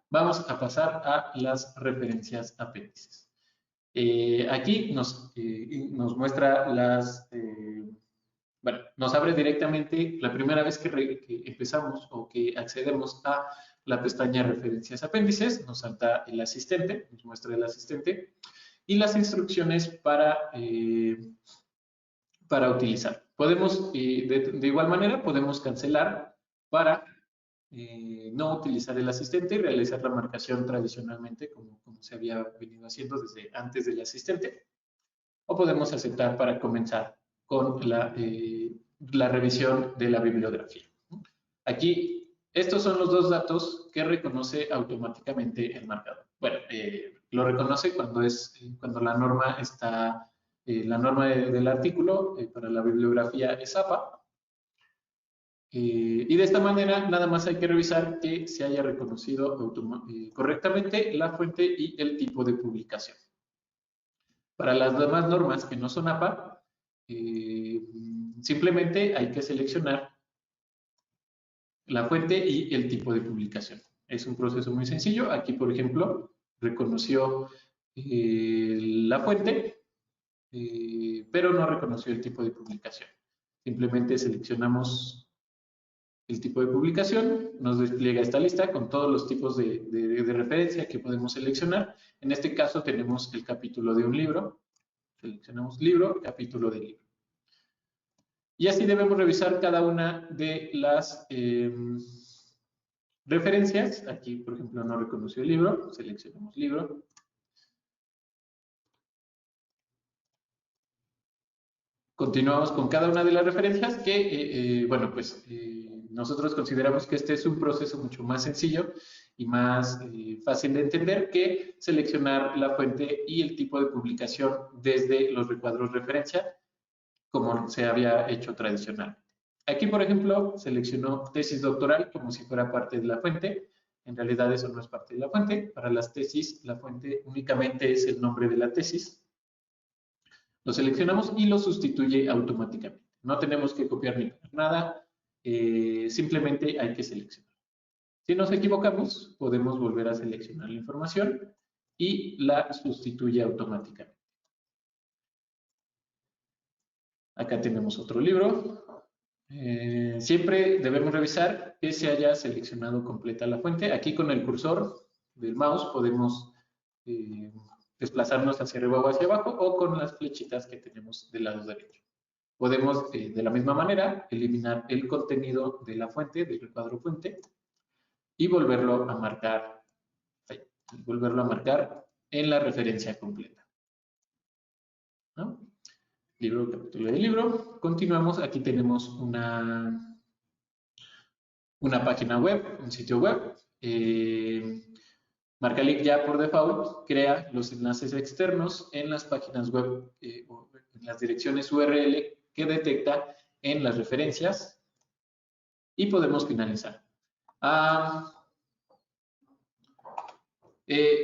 vamos a pasar a las referencias apéndices. Aquí nos muestra bueno, nos abre directamente la primera vez que empezamos o que accedemos a la pestaña Referencias Apéndices, nos salta el asistente, nos muestra el asistente y las instrucciones para utilizar. Podemos, de igual manera, podemos cancelar para no utilizar el asistente y realizar la marcación tradicionalmente como se había venido haciendo desde antes del asistente. O podemos aceptar para comenzar con la revisión de la bibliografía. Aquí, estos son los dos datos que reconoce automáticamente el marcador. Bueno, lo reconoce cuando la norma está, la norma del artículo para la bibliografía es APA. Y de esta manera, nada más hay que revisar que se haya reconocido correctamente la fuente y el tipo de publicación. Para las demás normas que no son APA, simplemente hay que seleccionar la fuente y el tipo de publicación. Es un proceso muy sencillo. Aquí, por ejemplo, reconoció la fuente, pero no reconoció el tipo de publicación. Simplemente seleccionamos el tipo de publicación, nos despliega esta lista con todos los tipos de referencia que podemos seleccionar. En este caso tenemos el capítulo de un libro. Seleccionamos libro, capítulo de libro. Y así debemos revisar cada una de las referencias. Aquí, por ejemplo, no reconoció el libro. Seleccionamos libro. Continuamos con cada una de las referencias que, bueno, pues nosotros consideramos que este es un proceso mucho más sencillo y más fácil de entender que seleccionar la fuente y el tipo de publicación desde los recuadros referencia, como se había hecho tradicional. Aquí, por ejemplo, seleccionó tesis doctoral como si fuera parte de la fuente. En realidad eso no es parte de la fuente. Para las tesis, la fuente únicamente es el nombre de la tesis. Lo seleccionamos y lo sustituye automáticamente. No tenemos que copiar ni pegar nada, simplemente hay que seleccionar. Si nos equivocamos, podemos volver a seleccionar la información y la sustituye automáticamente. Acá tenemos otro libro. Siempre debemos revisar que se haya seleccionado completa la fuente. Aquí con el cursor del mouse podemos desplazarnos hacia arriba o hacia abajo o con las flechitas que tenemos del lado derecho. Podemos, de la misma manera, eliminar el contenido de la fuente, del recuadro fuente, y volverlo a marcar en la referencia completa. ¿No? Libro, capítulo de libro. Continuamos. Aquí tenemos una página web, un sitio web. Marcalic ya por default crea los enlaces externos en las páginas web o en las direcciones URL que detecta en las referencias y podemos finalizar.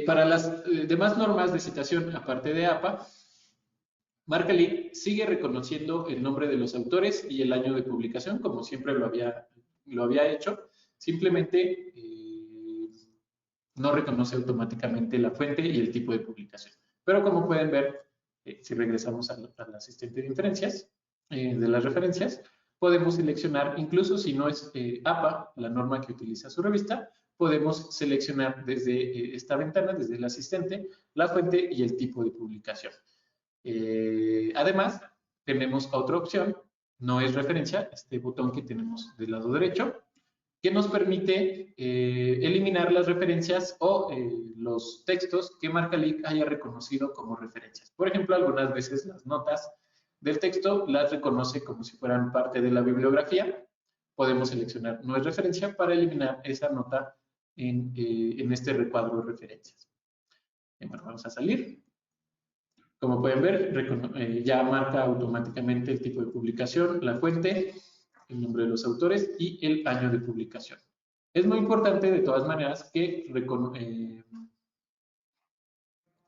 Para las demás normas de citación, aparte de APA, Marcalic sigue reconociendo el nombre de los autores y el año de publicación, como siempre lo había hecho. Simplemente no reconoce automáticamente la fuente y el tipo de publicación. Pero como pueden ver, si regresamos al asistente de inferencias, de las referencias, podemos seleccionar, incluso si no es APA, la norma que utiliza su revista, podemos seleccionar desde esta ventana, desde el asistente, la fuente y el tipo de publicación. Además, tenemos otra opción, no es referencia, este botón que tenemos del lado derecho, que nos permite eliminar las referencias o los textos que Marcalic haya reconocido como referencias. Por ejemplo, algunas veces las notas del texto las reconoce como si fueran parte de la bibliografía. Podemos seleccionar no es referencia para eliminar esa nota en este recuadro de referencias. Bueno, vamos a salir. Como pueden ver, ya marca automáticamente el tipo de publicación, la fuente, el nombre de los autores y el año de publicación. Es muy importante, de todas maneras, que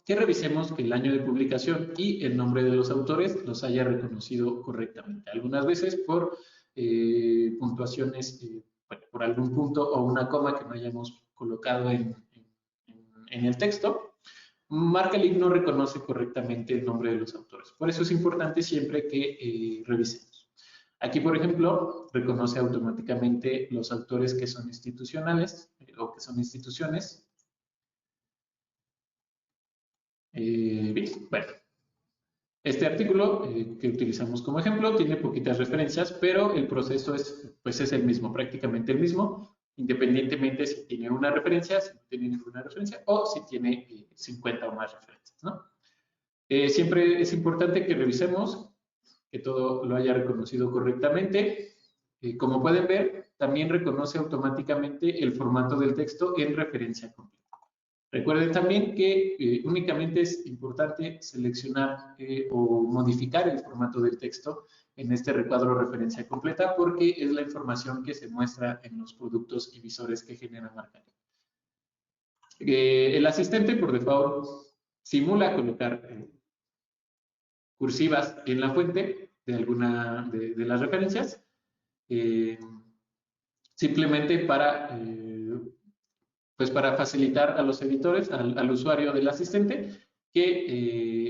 revisemos que el año de publicación y el nombre de los autores los haya reconocido correctamente. Algunas veces por puntuaciones, bueno, por algún punto o una coma que no hayamos colocado en el texto, Marcalic no reconoce correctamente el nombre de los autores. Por eso es importante siempre que revisemos. Aquí, por ejemplo, reconoce automáticamente los autores que son institucionales o que son instituciones. Bien, bueno. Este artículo que utilizamos como ejemplo tiene poquitas referencias, pero el proceso es el mismo, prácticamente el mismo, independientemente si tiene una referencia, si no tiene ninguna referencia, o si tiene 50 o más referencias, ¿no? Siempre es importante que revisemos que todo lo haya reconocido correctamente. Como pueden ver, también reconoce automáticamente el formato del texto en referencia completa. Recuerden también que únicamente es importante seleccionar o modificar el formato del texto en este recuadro de referencia completa porque es la información que se muestra en los productos y visores que genera Marcalic. El asistente por default simula colocar cursivas en la fuente de alguna de las referencias, simplemente para facilitar a los editores, al usuario del asistente,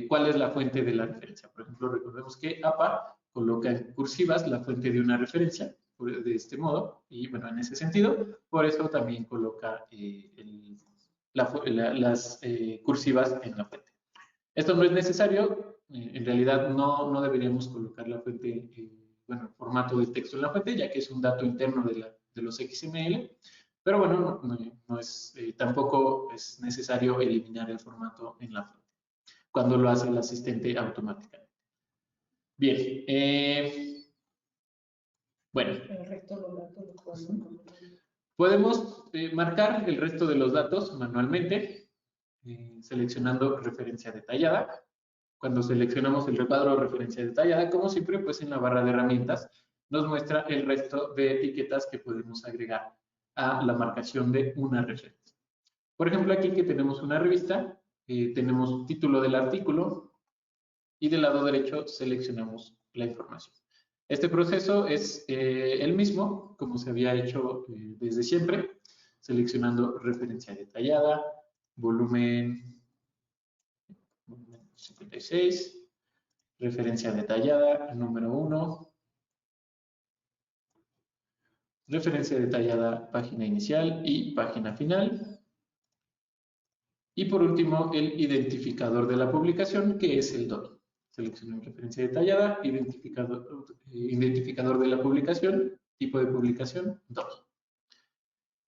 cuál es la fuente de la referencia. Por ejemplo, recordemos que APA coloca en cursivas la fuente de una referencia, de este modo, y bueno, en ese sentido, por eso también coloca las cursivas en la fuente. Esto no es necesario, en realidad no deberíamos colocar la fuente, el formato del texto en la fuente, ya que es un dato interno de los XML. Pero bueno, tampoco es necesario eliminar el formato en la fuente, cuando lo hace el asistente automáticamente. Bien, bueno. El resto de los datos podemos marcar el resto de los datos manualmente, seleccionando referencia detallada. Cuando seleccionamos el recuadro de referencia detallada, como siempre, pues en la barra de herramientas nos muestra el resto de etiquetas que podemos agregar a la marcación de una referencia. Por ejemplo, aquí que tenemos una revista, tenemos título del artículo y del lado derecho seleccionamos la información. Este proceso es el mismo, como se había hecho desde siempre, seleccionando referencia detallada, volumen 56, referencia detallada, número 1, referencia detallada, página inicial y página final. Y por último, el identificador de la publicación, que es el DOI. Seleccionamos referencia detallada, identificador de la publicación, tipo de publicación, DOI.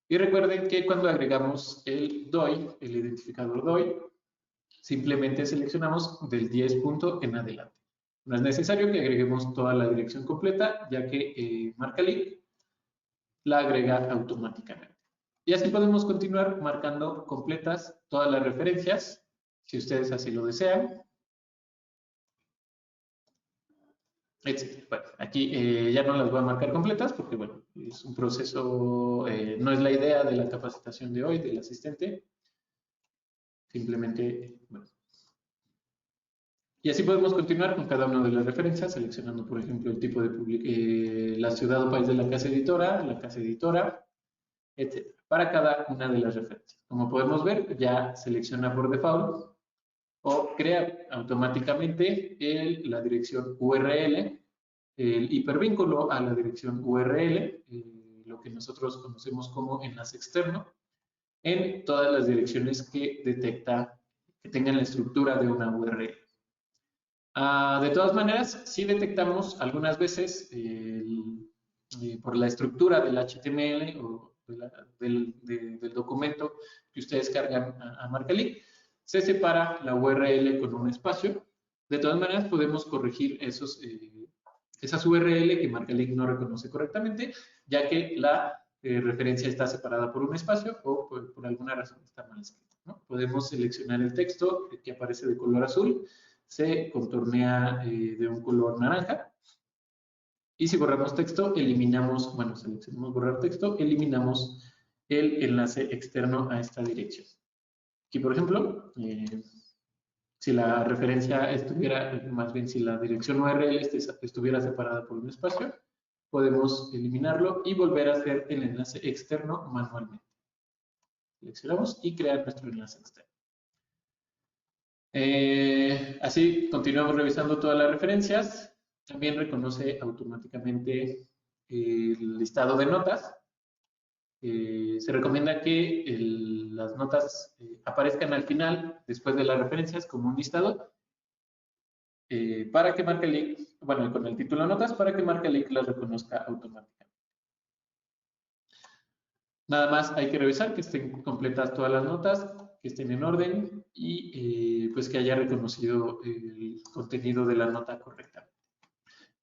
Y recuerden que cuando agregamos el DOI, el identificador DOI, simplemente seleccionamos del 10 punto en adelante. No es necesario que agreguemos toda la dirección completa, ya que Marcalic la agrega automáticamente. Y así podemos continuar marcando completas todas las referencias, si ustedes así lo desean, etc. Bueno, aquí ya no las voy a marcar completas porque, bueno, es un proceso, no es la idea de la capacitación de hoy, del asistente. Simplemente, bueno. Y así podemos continuar con cada una de las referencias, seleccionando, por ejemplo, el tipo de la ciudad o país de la casa editora, etc. Para cada una de las referencias. Como podemos ver, ya selecciona por default o crea automáticamente la dirección URL, el hipervínculo a la dirección URL, lo que nosotros conocemos como enlace externo, en todas las direcciones que detecta que tengan la estructura de una URL. De todas maneras, sí detectamos algunas veces por la estructura del HTML o del documento que ustedes cargan a Marcalic, se separa la URL con un espacio. De todas maneras, podemos corregir esas URL que Marcalic no reconoce correctamente, ya que la referencia está separada por un espacio o por alguna razón está mal escrita, ¿no? Podemos seleccionar el texto que aparece de color azul, se contornea de un color naranja. Y si borramos texto, eliminamos, bueno, seleccionamos borrar texto, eliminamos el enlace externo a esta dirección. Aquí, por ejemplo, si la referencia estuviera, más bien si la dirección URL estuviera separada por un espacio, podemos eliminarlo y volver a hacer el enlace externo manualmente. Seleccionamos y crear nuestro enlace externo. Así continuamos revisando todas las referencias. También reconoce automáticamente el listado de notas. Se recomienda que las notas aparezcan al final, después de las referencias, como un listado, para que Marcalic, bueno, con el título notas, para que Marcalic las reconozca automáticamente. Nada más hay que revisar que estén completas todas las notas, que estén en orden y pues que haya reconocido el contenido de la nota correctamente.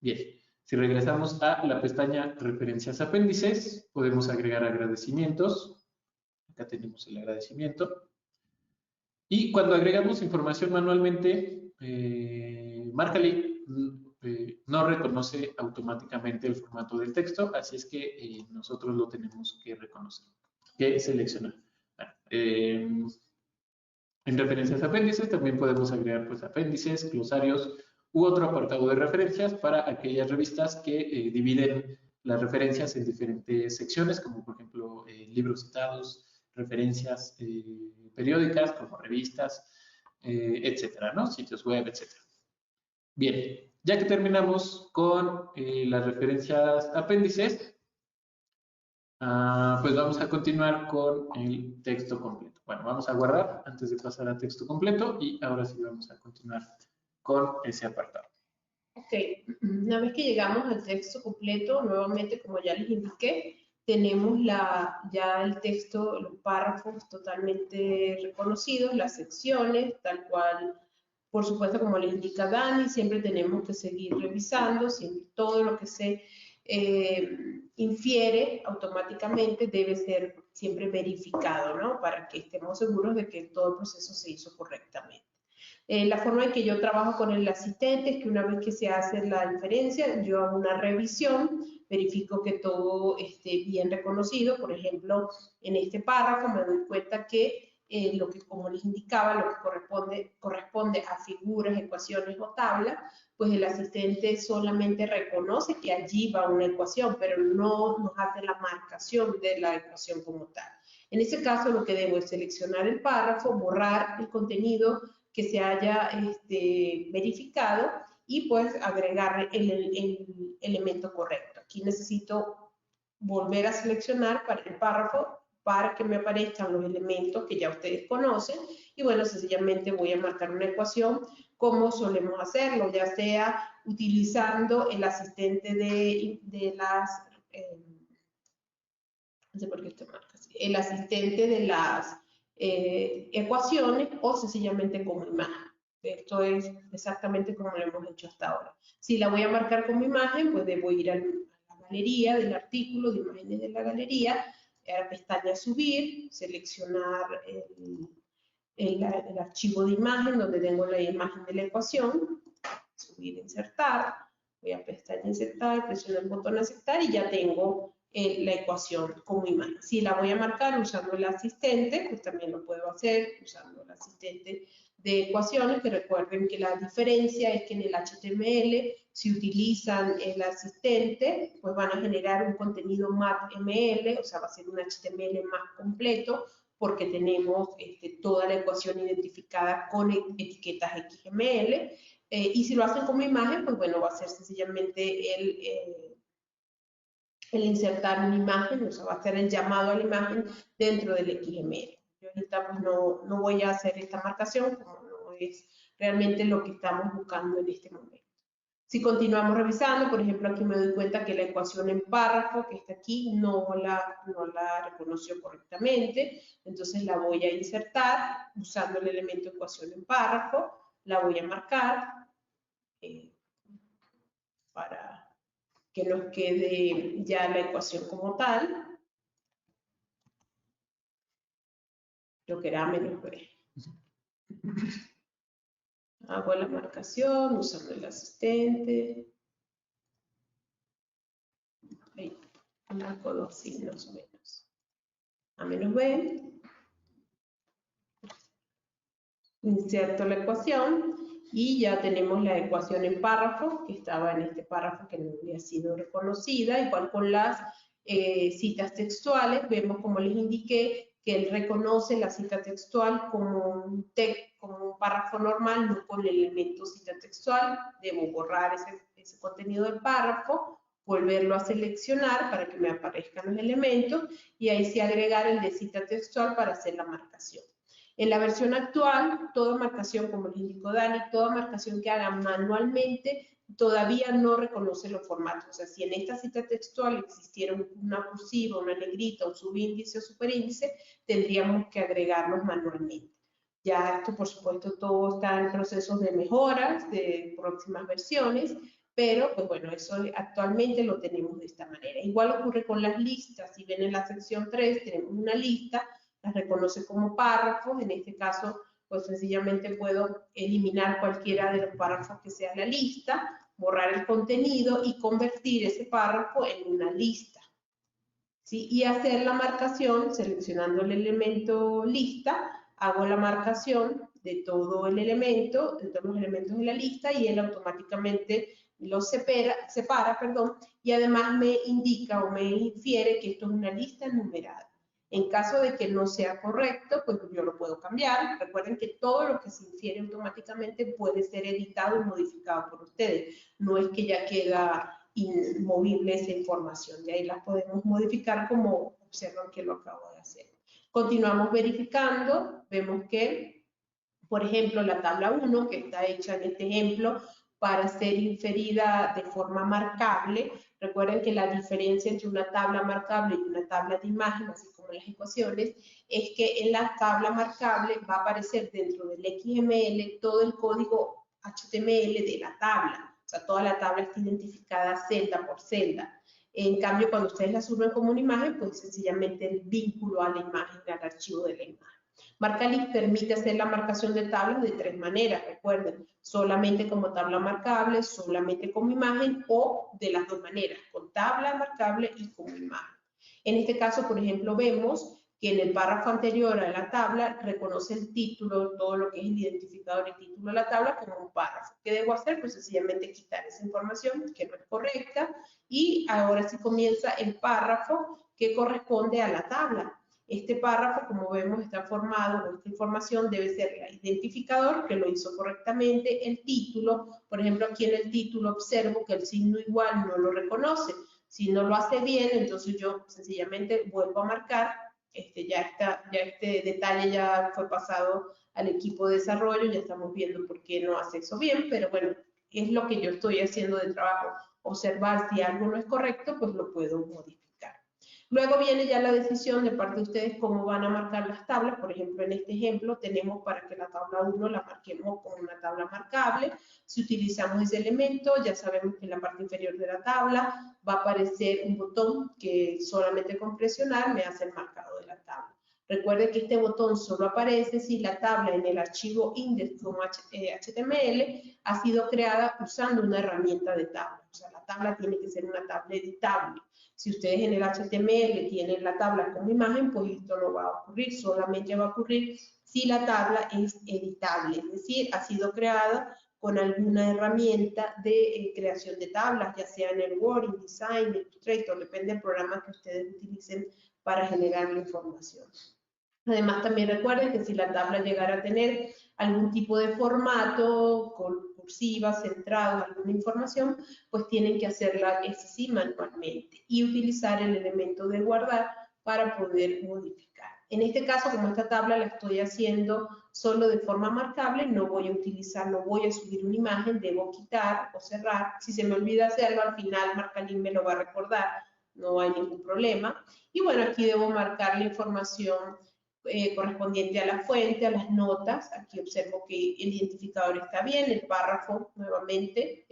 Bien, si regresamos a la pestaña Referencias Apéndices, podemos agregar agradecimientos. Acá tenemos el agradecimiento. Y cuando agregamos información manualmente, Marcalic no reconoce automáticamente el formato del texto, así es que nosotros lo tenemos que reconocer, que seleccionar. Bueno, en referencias apéndices también podemos agregar pues, apéndices, glosarios u otro apartado de referencias para aquellas revistas que dividen las referencias en diferentes secciones, como por ejemplo libros citados, referencias periódicas como revistas, etcétera, ¿no? Sitios web, etcétera. Bien, ya que terminamos con las referencias apéndices, pues vamos a continuar con el texto completo. Bueno, vamos a guardar antes de pasar a texto completo y ahora sí vamos a continuar con ese apartado. Ok, una vez que llegamos al texto completo, nuevamente, como ya les indiqué, tenemos ya el texto, los párrafos totalmente reconocidos, las secciones, tal cual. Por supuesto, como le indica Dani, siempre tenemos que seguir revisando, siempre todo lo que se infiere automáticamente debe ser siempre verificado, ¿no? Para que estemos seguros de que todo el proceso se hizo correctamente. La forma en que yo trabajo con el asistente es que una vez que se hace la inferencia, yo hago una revisión, verifico que todo esté bien reconocido. Por ejemplo, en este párrafo me doy cuenta que lo que, como les indicaba, lo que corresponde a figuras, ecuaciones o tablas, pues el asistente solamente reconoce que allí va una ecuación, pero no nos hace la marcación de la ecuación como tal. En ese caso, lo que debo es seleccionar el párrafo, borrar el contenido que se haya verificado y pues agregar el elemento correcto. Aquí necesito volver a seleccionar para el párrafo para que me aparezcan los elementos que ya ustedes conocen y bueno, sencillamente voy a marcar una ecuación como solemos hacerlo, ya sea utilizando el asistente de las no sé por qué esto marca así, el asistente de las ecuaciones o sencillamente como imagen. Esto es exactamente como lo hemos hecho hasta ahora. Si la voy a marcar como imagen, pues debo ir a la galería del artículo, de imágenes de la galería, a la pestaña subir, seleccionar el archivo de imagen donde tengo la imagen de la ecuación, subir, insertar, voy a pestaña insertar, presiono el botón aceptar y ya tengo la ecuación como imagen. Si la voy a marcar usando el asistente, pues también lo puedo hacer usando el asistente de ecuaciones, que recuerden que la diferencia es que en el HTML, si utilizan el asistente, pues van a generar un contenido MATML, o sea, va a ser un HTML más completo, porque tenemos toda la ecuación identificada con etiquetas XML. Y si lo hacen como imagen, pues bueno, va a ser sencillamente el insertar una imagen, o sea, va a ser el llamado a la imagen dentro del XML. Yo ahorita pues no voy a hacer esta marcación, como no es realmente lo que estamos buscando en este momento. Si continuamos revisando, por ejemplo, aquí me doy cuenta que la ecuación en párrafo que está aquí no la reconoció correctamente, entonces la voy a insertar usando el elemento ecuación en párrafo, la voy a marcar para que nos quede ya la ecuación como tal, lo que era menos b. Hago la marcación usando el asistente. Ahí, marco dos signos menos. A menos b. Inserto la ecuación y ya tenemos la ecuación en párrafo, que estaba en este párrafo que no había sido reconocida. Igual con las citas textuales, vemos como les indiqué que él reconoce la cita textual como un párrafo normal, no con el elemento cita textual. Debo borrar ese contenido del párrafo, volverlo a seleccionar para que me aparezcan los elementos y ahí sí agregar el de cita textual para hacer la marcación. En la versión actual, toda marcación, como les indicó Dani, toda marcación que haga manualmente todavía no reconoce los formatos. O sea, si en esta cita textual existiera una cursiva, una negrita, un subíndice o superíndice, tendríamos que agregarlos manualmente. Ya esto, por supuesto, todo está en procesos de mejoras, de próximas versiones, pero pues bueno, eso actualmente lo tenemos de esta manera. Igual ocurre con las listas. Si ven en la sección 3, tenemos una lista, las reconoce como párrafos. En este caso, pues sencillamente puedo eliminar cualquiera de los párrafos que sea la lista, borrar el contenido y convertir ese párrafo en una lista. ¿Sí? Y hacer la marcación seleccionando el elemento lista, hago la marcación de todo el elemento, de todos los elementos de la lista y él automáticamente los separa, y además me indica o me infiere que esto es una lista numerada. En caso de que no sea correcto, pues yo lo puedo cambiar. Recuerden que todo lo que se infiere automáticamente puede ser editado y modificado por ustedes. No es que ya queda inmovible esa información. De ahí las podemos modificar como observan que lo acabo de hacer. Continuamos verificando. Vemos que, por ejemplo, la tabla 1, que está hecha en este ejemplo, para ser inferida de forma marcable. Recuerden que la diferencia entre una tabla marcable y una tabla de imagen, así como las ecuaciones, es que en la tabla marcable va a aparecer dentro del XML todo el código HTML de la tabla. O sea, toda la tabla está identificada celda por celda. En cambio, cuando ustedes la suben como una imagen, pues sencillamente el vínculo a la imagen, al archivo de la imagen. Marcalist permite hacer la marcación de tablas de tres maneras, recuerden, solamente como tabla marcable, solamente como imagen o de las dos maneras, con tabla marcable y como imagen. En este caso, por ejemplo, vemos que en el párrafo anterior a la tabla reconoce el título, todo lo que es el identificador y título de la tabla como un párrafo. ¿Qué debo hacer? Pues sencillamente quitar esa información que no es correcta y ahora sí comienza el párrafo que corresponde a la tabla. Este párrafo, como vemos, está formado, esta información debe ser el identificador, que lo hizo correctamente, el título. Por ejemplo, aquí en el título observo que el signo igual no lo reconoce. Si no lo hace bien, entonces yo sencillamente vuelvo a marcar. Ya este detalle ya fue pasado al equipo de desarrollo, ya estamos viendo por qué no hace eso bien, pero bueno, es lo que yo estoy haciendo de trabajo. Observar si algo no es correcto, pues lo puedo modificar. Luego viene ya la decisión de parte de ustedes cómo van a marcar las tablas. Por ejemplo, en este ejemplo tenemos para que la tabla 1 la marquemos con una tabla marcable. Si utilizamos ese elemento, ya sabemos que en la parte inferior de la tabla va a aparecer un botón que solamente con presionar me hace el marcado de la tabla. Recuerde que este botón solo aparece si la tabla en el archivo index.html ha sido creada usando una herramienta de tabla. O sea, la tabla tiene que ser una tabla editable. Si ustedes en el HTML tienen la tabla como imagen, pues esto no va a ocurrir, solamente va a ocurrir si la tabla es editable, es decir, ha sido creada con alguna herramienta de creación de tablas, ya sea en el Word, InDesign, Illustrator, depende del programa que ustedes utilicen para generar la información. Además, también recuerden que si la tabla llegara a tener algún tipo de formato, cursiva, centrado, alguna información, pues tienen que hacerla, ese sí, manualmente y utilizar el elemento de guardar para poder modificar. En este caso, como esta tabla la estoy haciendo solo de forma marcable, no voy a utilizar, no voy a subir una imagen, debo quitar o cerrar. Si se me olvida hacerlo, al final Marcalín me lo va a recordar, no hay ningún problema. Y bueno, aquí debo marcar la información correspondiente a la fuente, a las notas. Aquí observo que el identificador está bien, el párrafo nuevamente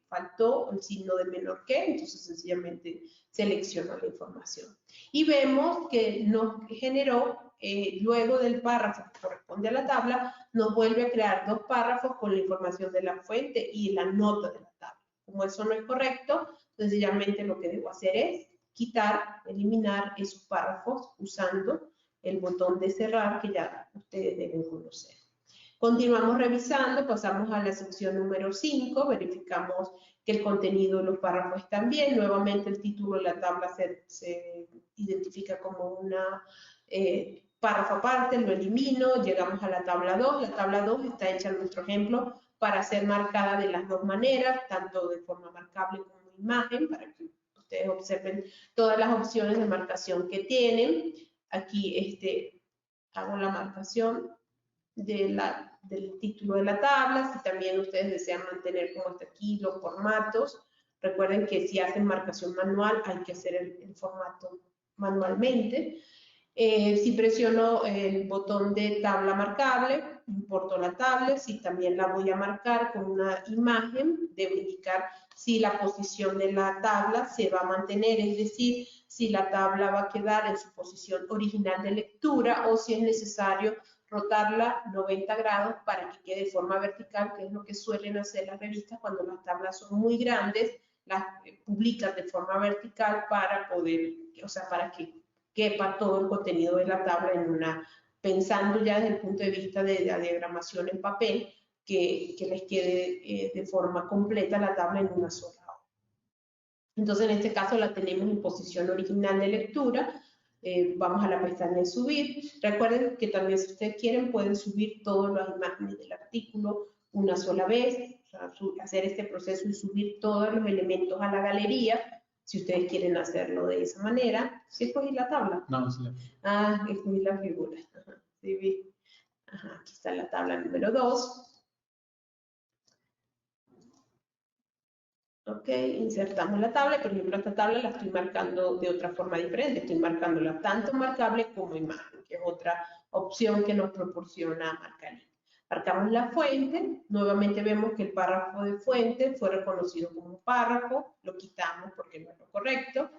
faltó el signo de menor que, entonces sencillamente selecciono la información. Y vemos que nos generó, luego del párrafo que corresponde a la tabla, nos vuelve a crear dos párrafos con la información de la fuente y la nota de la tabla. Como eso no es correcto, sencillamente lo que debo hacer es quitar, eliminar esos párrafos usando el botón de cerrar que ya ustedes deben conocer. Continuamos revisando, pasamos a la sección número 5, verificamos que el contenido de los párrafos están bien, nuevamente el título de la tabla se identifica como una párrafo aparte, lo elimino, llegamos a la tabla 2, la tabla 2 está hecha en nuestro ejemplo para ser marcada de las dos maneras, tanto de forma marcable como imagen, para que ustedes observen todas las opciones de marcación que tienen. Aquí hago la marcación del título de la tabla. Si también ustedes desean mantener como está aquí los formatos, recuerden que si hacen marcación manual hay que hacer el formato manualmente. Si presiono el botón de tabla marcable, importo la tabla. Si también la voy a marcar con una imagen, debo indicar si la posición de la tabla se va a mantener, es decir, si la tabla va a quedar en su posición original de lectura o si es necesario rotarla 90 grados para que quede de forma vertical, que es lo que suelen hacer las revistas cuando las tablas son muy grandes, las publican de forma vertical para poder, o sea, para que quepa todo el contenido de la tabla en una, pensando ya desde el punto de vista de la diagramación en papel, que les quede de forma completa la tabla en una sola hoja. Entonces, en este caso la tenemos en posición original de lectura. Vamos a la pestaña de subir. Recuerden que también si ustedes quieren pueden subir todas las imágenes del artículo una sola vez, o sea, hacer este proceso y subir todos los elementos a la galería, si ustedes quieren hacerlo de esa manera. ¿Sí escogí la tabla? No, sí. Escogí la figura. Ajá, sí, ajá, aquí está la tabla número 2. Ok, insertamos la tabla. Por ejemplo, esta tabla la estoy marcando de otra forma diferente. Estoy marcándola tanto marcable como imagen, que es otra opción que nos proporciona Marcalín. Marcamos la fuente. Nuevamente vemos que el párrafo de fuente fue reconocido como un párrafo. Lo quitamos porque no es lo correcto.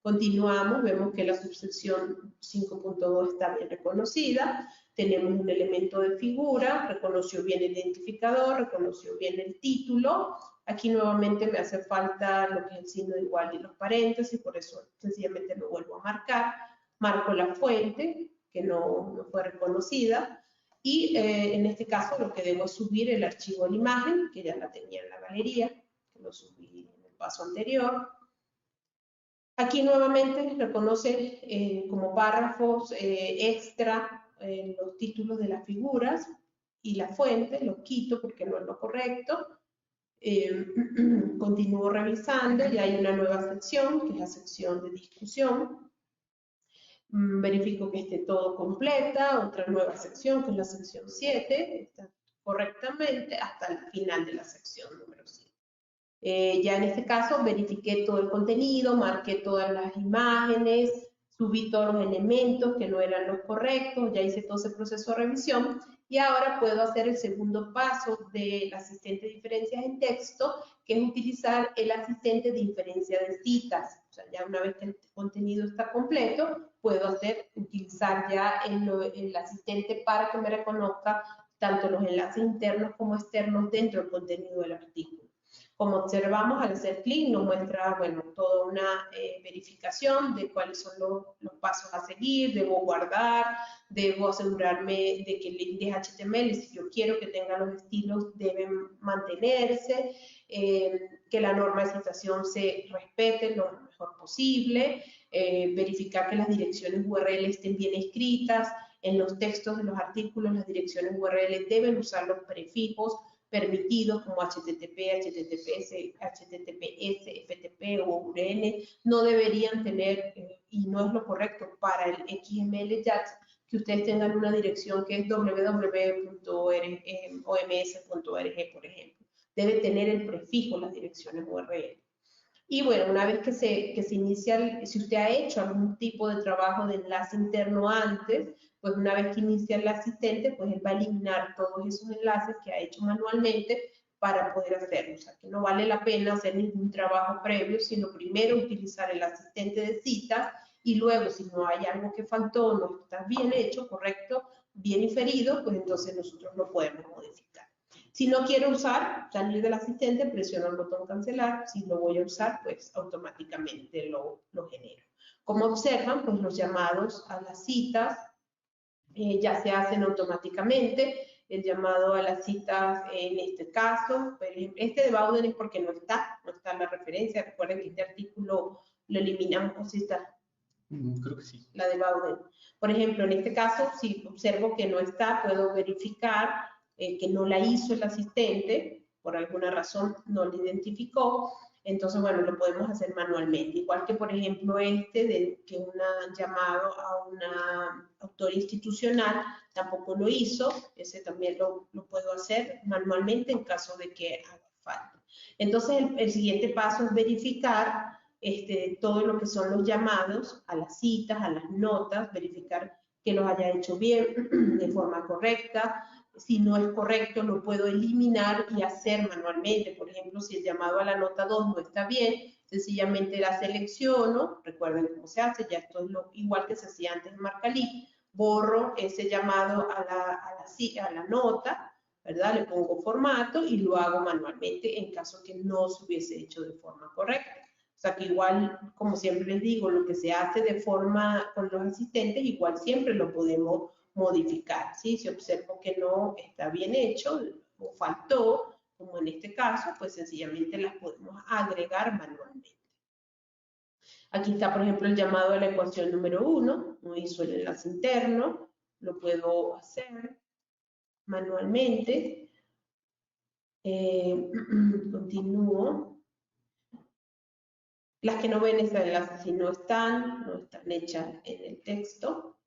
Continuamos, vemos que la subsección 5.2 está bien reconocida. Tenemos un elemento de figura, reconoció bien el identificador, reconoció bien el título. Aquí nuevamente me hace falta lo que es el signo de igual y los paréntesis, por eso sencillamente lo vuelvo a marcar. Marco la fuente, que no fue reconocida. Y en este caso lo que debo es subir el archivo de la imagen, que ya la tenía en la galería, que lo subí en el paso anterior. Aquí nuevamente reconoce como párrafos extra los títulos de las figuras y la fuente, lo quito porque no es lo correcto. Continúo revisando y hay una nueva sección, que es la sección de discusión. Verifico que esté todo completa, otra nueva sección, que es la sección 7, está correctamente hasta el final de la sección número 7. Ya en este caso verifiqué todo el contenido, marqué todas las imágenes, subí todos los elementos que no eran los correctos, ya hice todo ese proceso de revisión y ahora puedo hacer el segundo paso del asistente de inferencias en texto, que es utilizar el asistente de inferencia de citas. O sea, ya una vez que el contenido está completo, puedo utilizar ya el asistente para que me reconozca tanto los enlaces internos como externos dentro del contenido del artículo. Como observamos, al hacer clic nos muestra, bueno, toda una verificación de cuáles son los pasos a seguir, debo guardar, debo asegurarme de que el link de HTML, si yo quiero que tenga los estilos, deben mantenerse, que la norma de citación se respete lo mejor posible, verificar que las direcciones URL estén bien escritas, en los textos de los artículos, las direcciones URL deben usar los prefijos permitidos como HTTP, HTTPS, HTTPS, FTP o URN. No deberían tener, y no es lo correcto para el XML JAX, que ustedes tengan una dirección que es www.oms.org, por ejemplo. Debe tener el prefijo las direcciones URL. Y bueno, una vez que se inicia, si usted ha hecho algún tipo de trabajo de enlace interno antes, pues una vez que inicia el asistente, pues él va a eliminar todos esos enlaces que ha hecho manualmente para poder hacerlo. O sea, que no vale la pena hacer ningún trabajo previo, sino primero utilizar el asistente de citas y luego, si no hay algo que faltó, no está bien hecho, correcto, bien inferido, pues entonces nosotros lo podemos modificar. Si no quiero salir del asistente, presiono el botón cancelar. Si lo voy a usar, pues automáticamente lo genero. Como observan, pues los llamados a las citas ya se hacen automáticamente. El llamado a las citas en este caso, por ejemplo, este de Bowden es porque no está en la referencia. Recuerden que este artículo lo eliminamos, o si está. Creo que sí. La de Bowden. Por ejemplo, en este caso, si observo que no está, puedo verificar que no la hizo el asistente, por alguna razón no la identificó, entonces, bueno, lo podemos hacer manualmente. Igual que, por ejemplo, que un llamado a una autor institucional tampoco lo hizo, ese también lo puedo hacer manualmente en caso de que haga falta. Entonces, el siguiente paso es verificar todo lo que son los llamados a las citas, a las notas, verificar que los haya hecho bien, de forma correcta. Si no es correcto, lo puedo eliminar y hacer manualmente. Por ejemplo, si el llamado a la nota 2 no está bien, sencillamente la selecciono. Recuerden cómo se hace, ya esto es igual que se hacía antes en Marcalí. Borro ese llamado a la nota, ¿verdad? Le pongo formato y lo hago manualmente en caso que no se hubiese hecho de forma correcta. O sea que igual, como siempre les digo, lo que se hace de forma con los asistentes, igual siempre lo podemos modificar, ¿sí? Si observo que no está bien hecho o faltó, como en este caso, pues sencillamente las podemos agregar manualmente. Aquí está, por ejemplo, el llamado a la ecuación número 1, no hizo el enlace interno, lo puedo hacer manualmente. Continúo. Las que no ven ese enlace, si no están hechas en el texto.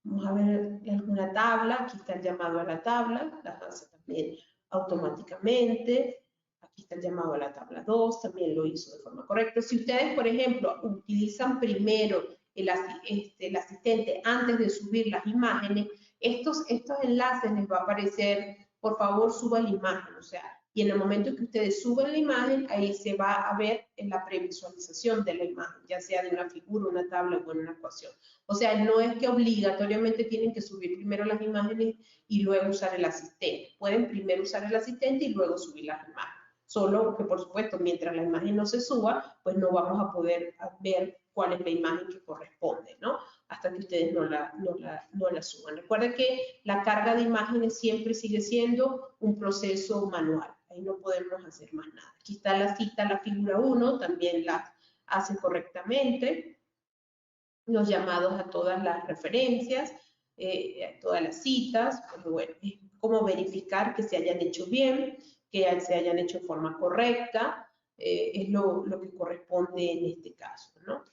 Vamos a ver alguna tabla. Aquí está el llamado a la tabla, las hace también automáticamente. Aquí está el llamado a la tabla 2, también lo hizo de forma correcta. Si ustedes, por ejemplo, utilizan primero el asistente antes de subir las imágenes, estos enlaces les va a aparecer, por favor, suba la imagen, o sea, y en el momento que ustedes suben la imagen, ahí se va a ver en la previsualización de la imagen, ya sea de una figura, una tabla o una ecuación. O sea, no es que obligatoriamente tienen que subir primero las imágenes y luego usar el asistente. Pueden primero usar el asistente y luego subir las imágenes. Solo que, por supuesto, mientras la imagen no se suba, pues no vamos a poder ver cuál es la imagen que corresponde, ¿no? Hasta que ustedes no la suban. Recuerden que la carga de imágenes siempre sigue siendo un proceso manual. Ahí no podemos hacer más nada. Aquí está la cita, la figura 1, también la hace correctamente. Los llamados a todas las referencias, a todas las citas, pues bueno, es como verificar que se hayan hecho bien, que se hayan hecho de forma correcta, es lo que corresponde en este caso, ¿no?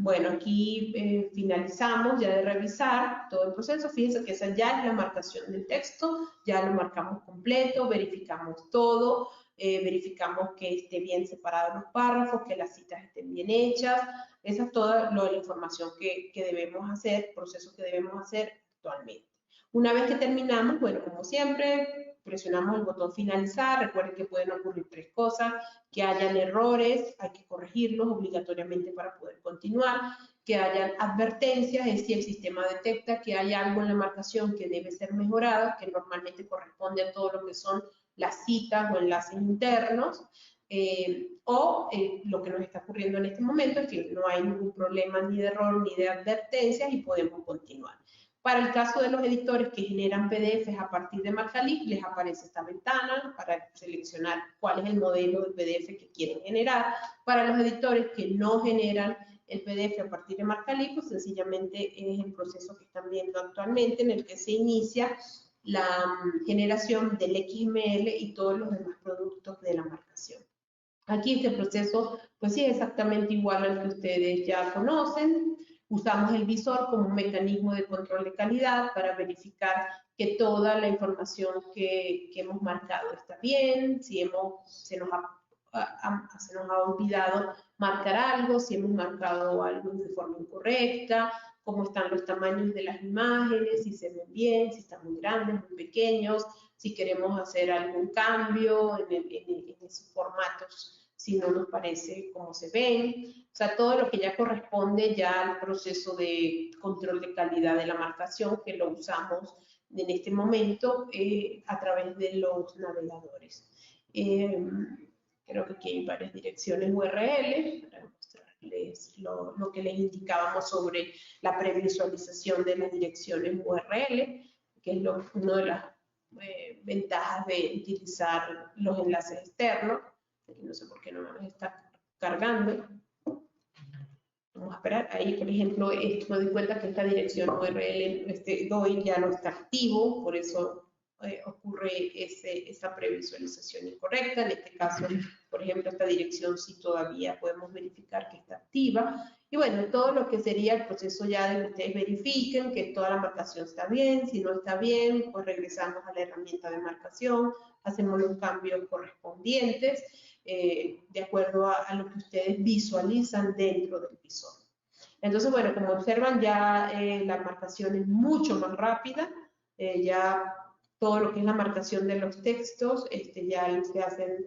Bueno, aquí finalizamos ya de revisar todo el proceso. Fíjense que esa ya es la marcación del texto, ya lo marcamos completo, verificamos todo, verificamos que esté bien separados los párrafos, que las citas estén bien hechas. Esa es toda la información que debemos hacer, proceso que debemos hacer actualmente. Una vez que terminamos, bueno, como siempre, presionamos el botón finalizar. Recuerden que pueden ocurrir 3 cosas, que hayan errores, hay que corregirlos obligatoriamente para poder continuar, que hayan advertencias, es si el sistema detecta que hay algo en la marcación que debe ser mejorado, que normalmente corresponde a todo lo que son las citas o enlaces internos, lo que nos está ocurriendo en este momento es que no hay ningún problema ni de error ni de advertencias y podemos continuar. Para el caso de los editores que generan PDFs a partir de Marcalí, les aparece esta ventana para seleccionar cuál es el modelo de PDF que quieren generar. Para los editores que no generan el PDF a partir de Marcalib, pues sencillamente es el proceso que están viendo actualmente en el que se inicia la generación del XML y todos los demás productos de la marcación. Aquí este proceso, pues sí, es exactamente igual al que ustedes ya conocen. Usamos el visor como un mecanismo de control de calidad para verificar que toda la información que hemos marcado está bien, si se nos ha olvidado marcar algo, si hemos marcado algo de forma incorrecta, cómo están los tamaños de las imágenes, si se ven bien, si están muy grandes, muy pequeños, si queremos hacer algún cambio en esos formatos, si no nos parece cómo se ven. O sea, todo lo que ya corresponde ya al proceso de control de calidad de la marcación, que lo usamos en este momento a través de los navegadores. Creo que aquí hay varias direcciones URL para mostrarles lo que les indicábamos sobre la previsualización de las direcciones URL, que es una de las ventajas de utilizar los enlaces externos. Aquí no sé por qué no me está cargando. Vamos a esperar. Ahí, por ejemplo, me doy cuenta que esta dirección URL, DOI ya no está activo, por eso ocurre esa previsualización incorrecta. En este caso, por ejemplo, esta dirección sí todavía podemos verificar que está activa. Y bueno, todo lo que sería el proceso ya de que ustedes verifiquen que toda la marcación está bien. Si no está bien, pues regresamos a la herramienta de marcación, hacemos los cambios correspondientes de acuerdo a lo que ustedes visualizan dentro del visor. Entonces, bueno, como observan, ya la marcación es mucho más rápida, ya todo lo que es la marcación de los textos, ya se hacen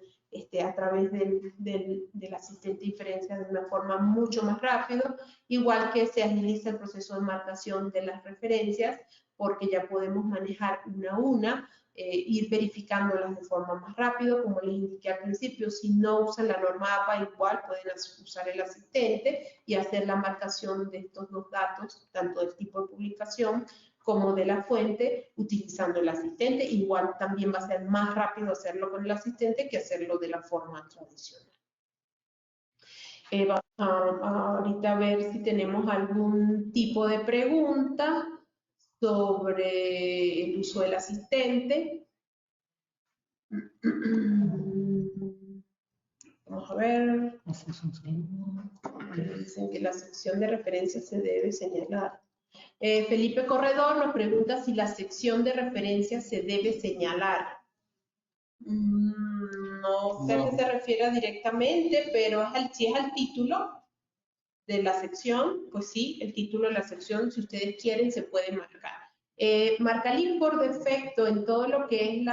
a través del asistente de inferencia de una forma mucho más rápida, igual que se agiliza el proceso de marcación de las referencias, porque ya podemos manejar una a una, ir verificándolas de forma más rápido, como les indiqué al principio. Si no usan la norma APA, igual pueden usar el asistente y hacer la marcación de estos dos datos, tanto del tipo de publicación como de la fuente, utilizando el asistente. Igual también va a ser más rápido hacerlo con el asistente que hacerlo de la forma tradicional. Vamos ahorita a ver si tenemos algún tipo de pregunta sobre el uso del asistente. Vamos a ver. Dicen que la sección de referencia se debe señalar. Felipe Corredor nos pregunta si la sección de referencia se debe señalar. No sé a qué se refiere directamente, pero si es al título de la sección, pues sí, el título de la sección, si ustedes quieren, se puede marcar. Marcalib por defecto en todo lo que es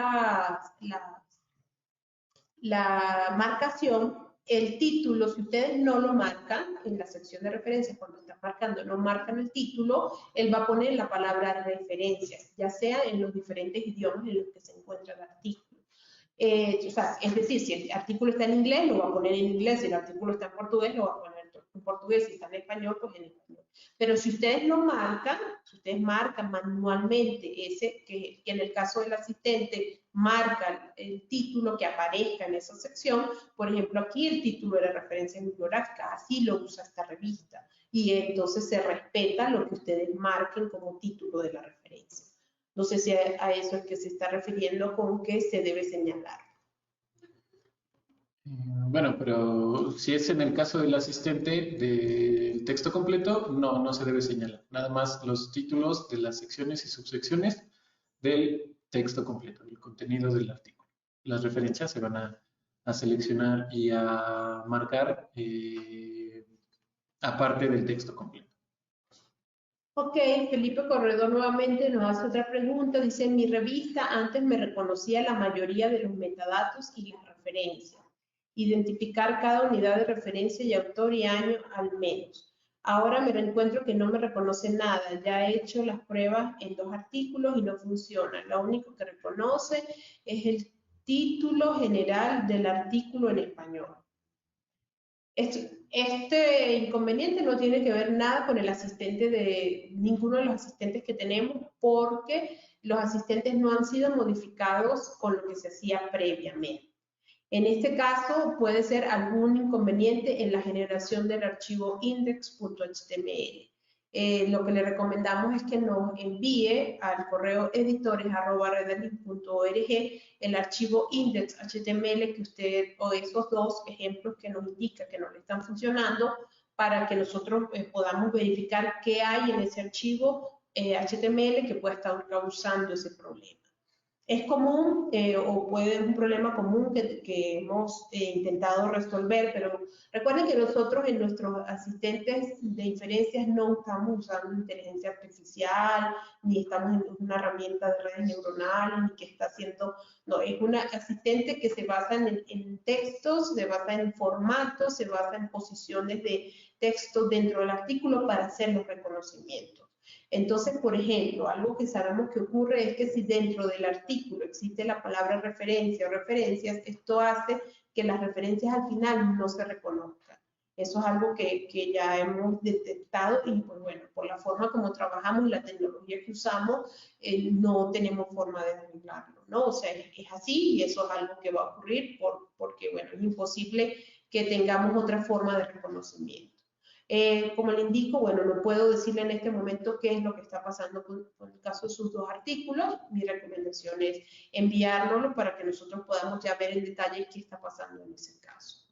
la marcación, el título, si ustedes no lo marcan en la sección de referencias, cuando están marcando, no marcan el título, él va a poner la palabra referencias, ya sea en los diferentes idiomas en los que se encuentra el artículo. O sea, es decir, si el artículo está en inglés, lo va a poner en inglés, si el artículo está en portugués, lo va a poner en portugués, si está en español, pues en español. Pero si ustedes lo marcan, si ustedes marcan manualmente que en el caso del asistente marca el título que aparezca en esa sección, por ejemplo, aquí el título de la referencia bibliográfica, así lo usa esta revista, y entonces se respeta lo que ustedes marquen como título de la referencia. No sé si a eso es que se está refiriendo con que se debe señalar. Bueno, pero si es en el caso del asistente del texto completo, no se debe señalar. Nada más los títulos de las secciones y subsecciones del texto completo, el contenido del artículo. Las referencias se van a seleccionar y a marcar aparte del texto completo. Ok, Felipe Corredor nuevamente nos hace otra pregunta. Dice, en mi revista antes me reconocía la mayoría de los metadatos y las referencias. Identificar cada unidad de referencia y autor y año al menos. Ahora me encuentro que no me reconoce nada. Ya he hecho las pruebas en 2 artículos y no funciona. Lo único que reconoce es el título general del artículo en español. Este inconveniente no tiene que ver nada con el asistente de ninguno de los asistentes que tenemos, porque los asistentes no han sido modificados con lo que se hacía previamente. En este caso puede ser algún inconveniente en la generación del archivo index.html. Lo que le recomendamos es que nos envíe al correo editores@redalic.org el archivo index.html que usted, o esos dos ejemplos que nos indica que no le están funcionando, para que nosotros podamos verificar qué hay en ese archivo HTML que pueda estar causando ese problema. Es común o puede ser un problema común que hemos intentado resolver, pero recuerden que nosotros en nuestros asistentes de inferencias no estamos usando inteligencia artificial, ni estamos en una herramienta de redes neuronales, ni que está haciendo, no, es un asistente que se basa en textos, se basa en formatos, se basa en posiciones de texto dentro del artículo para hacer los reconocimientos. Entonces, por ejemplo, algo que sabemos que ocurre es que si dentro del artículo existe la palabra referencia o referencias, esto hace que las referencias al final no se reconozcan. Eso es algo que ya hemos detectado y, pues bueno, por la forma como trabajamos y la tecnología que usamos, no tenemos forma de arreglarlo, ¿no? O sea, es así y eso es algo que va a ocurrir porque, bueno, es imposible que tengamos otra forma de reconocimiento. Como le indico, bueno, no puedo decirle en este momento qué es lo que está pasando con el caso de sus dos artículos. Mi recomendación es enviárnoslo para que nosotros podamos ya ver en detalle qué está pasando en ese caso.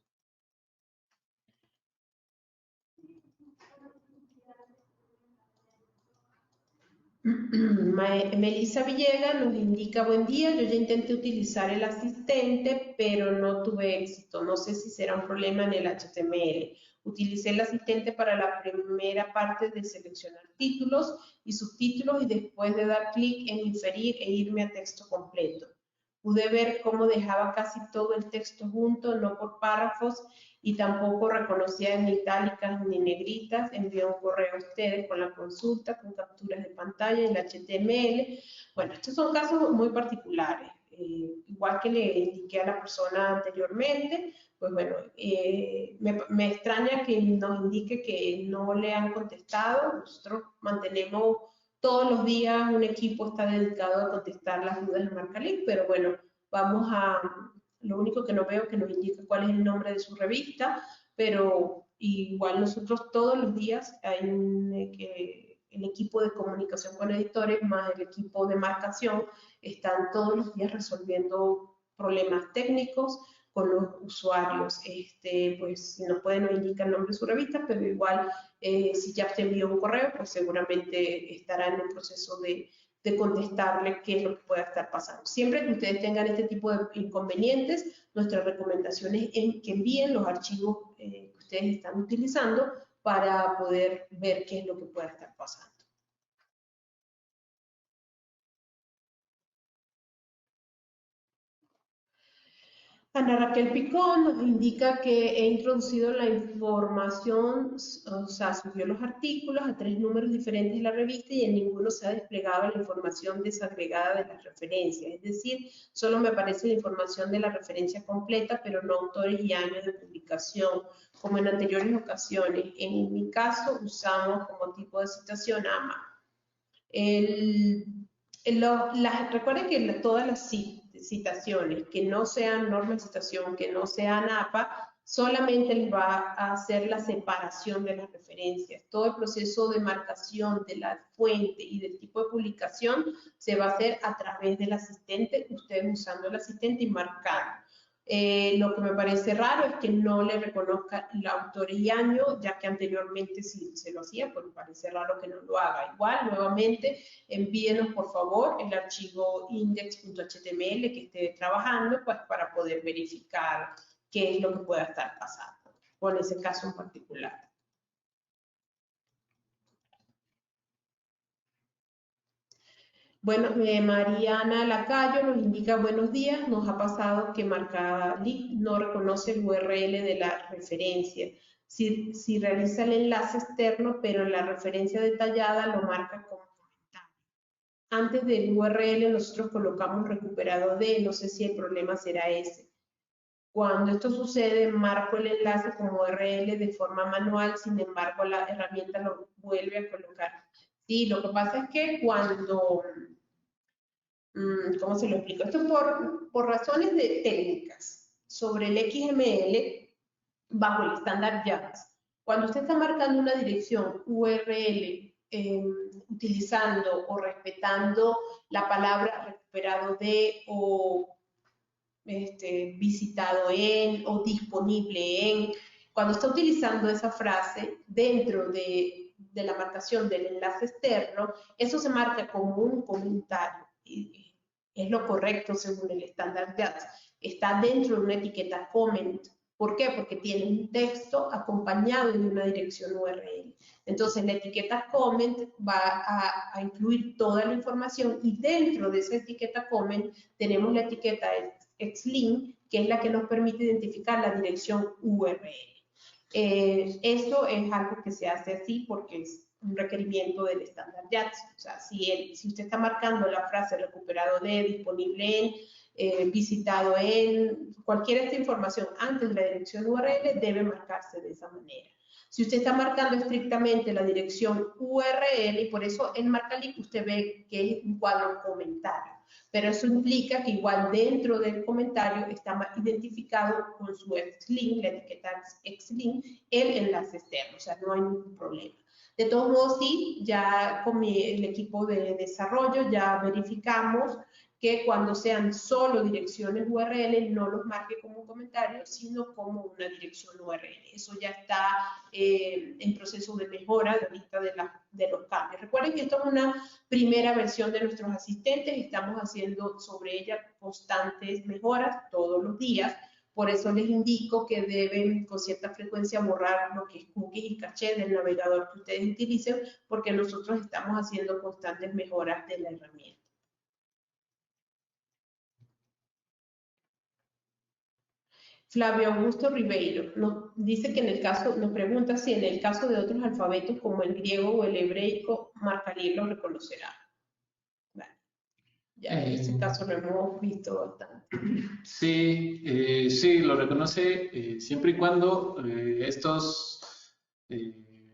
Melissa Villegas nos indica: buen día, yo ya intenté utilizar el asistente, pero no tuve éxito. No sé si será un problema en el HTML. Utilicé el asistente para la primera parte de seleccionar títulos y subtítulos y después de dar clic en inferir e irme a texto completo. Pude ver cómo dejaba casi todo el texto junto, no por párrafos, y tampoco reconocía ni itálicas ni negritas. Envié un correo a ustedes con la consulta, con capturas de pantalla y el HTML. Bueno, estos son casos muy particulares. Igual que le indiqué a la persona anteriormente, pues bueno, me extraña que nos indique que no le han contestado. Nosotros mantenemos todos los días, un equipo está dedicado a contestar las dudas de Marcalic, pero bueno, vamos a... Lo único que no veo que nos indica cuál es el nombre de su revista, pero igual nosotros todos los días hay el equipo de comunicación con editores más el equipo de marcación están todos los días resolviendo problemas técnicos con los usuarios. Pues si no pueden, nos indica el nombre de su revista, pero igual si ya te envió un correo, pues seguramente estará en el proceso de contestarle qué es lo que pueda estar pasando. Siempre que ustedes tengan este tipo de inconvenientes, nuestra recomendación es que envíen los archivos que ustedes están utilizando para poder ver qué es lo que pueda estar pasando. Ana Raquel Picón nos indica que he introducido la información, o sea, subió los artículos a 3 números diferentes de la revista y en ninguno se ha desplegado la información desagregada de las referencias. Es decir, solo me aparece la información de la referencia completa, pero no autores y años de publicación, como en anteriores ocasiones. En mi caso, usamos como tipo de citación AMA. Recuerden que todas las citaciones que no sean norma de citación, que no sean APA, solamente les va a hacer la separación de las referencias. Todo el proceso de marcación de la fuente y del tipo de publicación se va a hacer a través del asistente, ustedes usando el asistente y marcando. Lo que me parece raro es que no le reconozca el autor y año, ya que anteriormente sí se lo hacía, pues me parece raro que no lo haga. Igual, nuevamente, envíenos por favor el archivo index.html que esté trabajando, pues para poder verificar qué es lo que pueda estar pasando con ese caso en particular. Bueno, Mariana Lacayo nos indica: buenos días, nos ha pasado que Marcalic no reconoce el URL de la referencia. Si realiza el enlace externo, pero en la referencia detallada lo marca como comentario. Antes del URL nosotros colocamos recuperado de, no sé si el problema será ese. Cuando esto sucede, marco el enlace como URL de forma manual, sin embargo la herramienta lo vuelve a colocar. Sí, lo que pasa es que cuando... ¿Cómo se lo explico? Esto es por razones técnicas. sobre el XML bajo el estándar JAX. Cuando usted está marcando una dirección URL utilizando o respetando la palabra recuperado de o visitado en o disponible en, cuando está utilizando esa frase dentro de la marcación del enlace externo, eso se marca como un comentario. Y es lo correcto según el estándar JAX. Está dentro de una etiqueta comment. ¿Por qué? Porque tiene un texto acompañado de una dirección URL. Entonces, la etiqueta comment va a incluir toda la información y dentro de esa etiqueta comment tenemos la etiqueta xlink, que es la que nos permite identificar la dirección URL. Esto es algo que se hace así porque es un requerimiento del estándar JAX. O sea, si usted está marcando la frase recuperado de, disponible en, visitado en, cualquier esta información antes de la dirección URL debe marcarse de esa manera. Si usted está marcando estrictamente la dirección URL, y por eso en MarcaLink usted ve que es un cuadro comentario, pero eso implica que igual dentro del comentario está identificado con su xlink, la etiqueta xlink, el enlace externo, o sea, no hay ningún problema. De todos modos, sí, ya con el equipo de desarrollo ya verificamos que cuando sean solo direcciones URL no los marque como un comentario, sino como una dirección URL. Eso ya está en proceso de mejora de los cambios. Recuerden que esto es una primera versión de nuestros asistentes, estamos haciendo sobre ella constantes mejoras todos los días. Por eso les indico que deben con cierta frecuencia borrar lo que es cookies y caché del navegador que ustedes utilicen, porque nosotros estamos haciendo constantes mejoras de la herramienta. Flavio Augusto Ribeiro nos dice que en el caso, nos pregunta si en el caso de otros alfabetos como el griego o el hebraico, MarcaLink lo reconocerá. Vale. Ya en ese caso lo hemos visto bastante. Sí, sí, lo reconoce siempre y cuando estos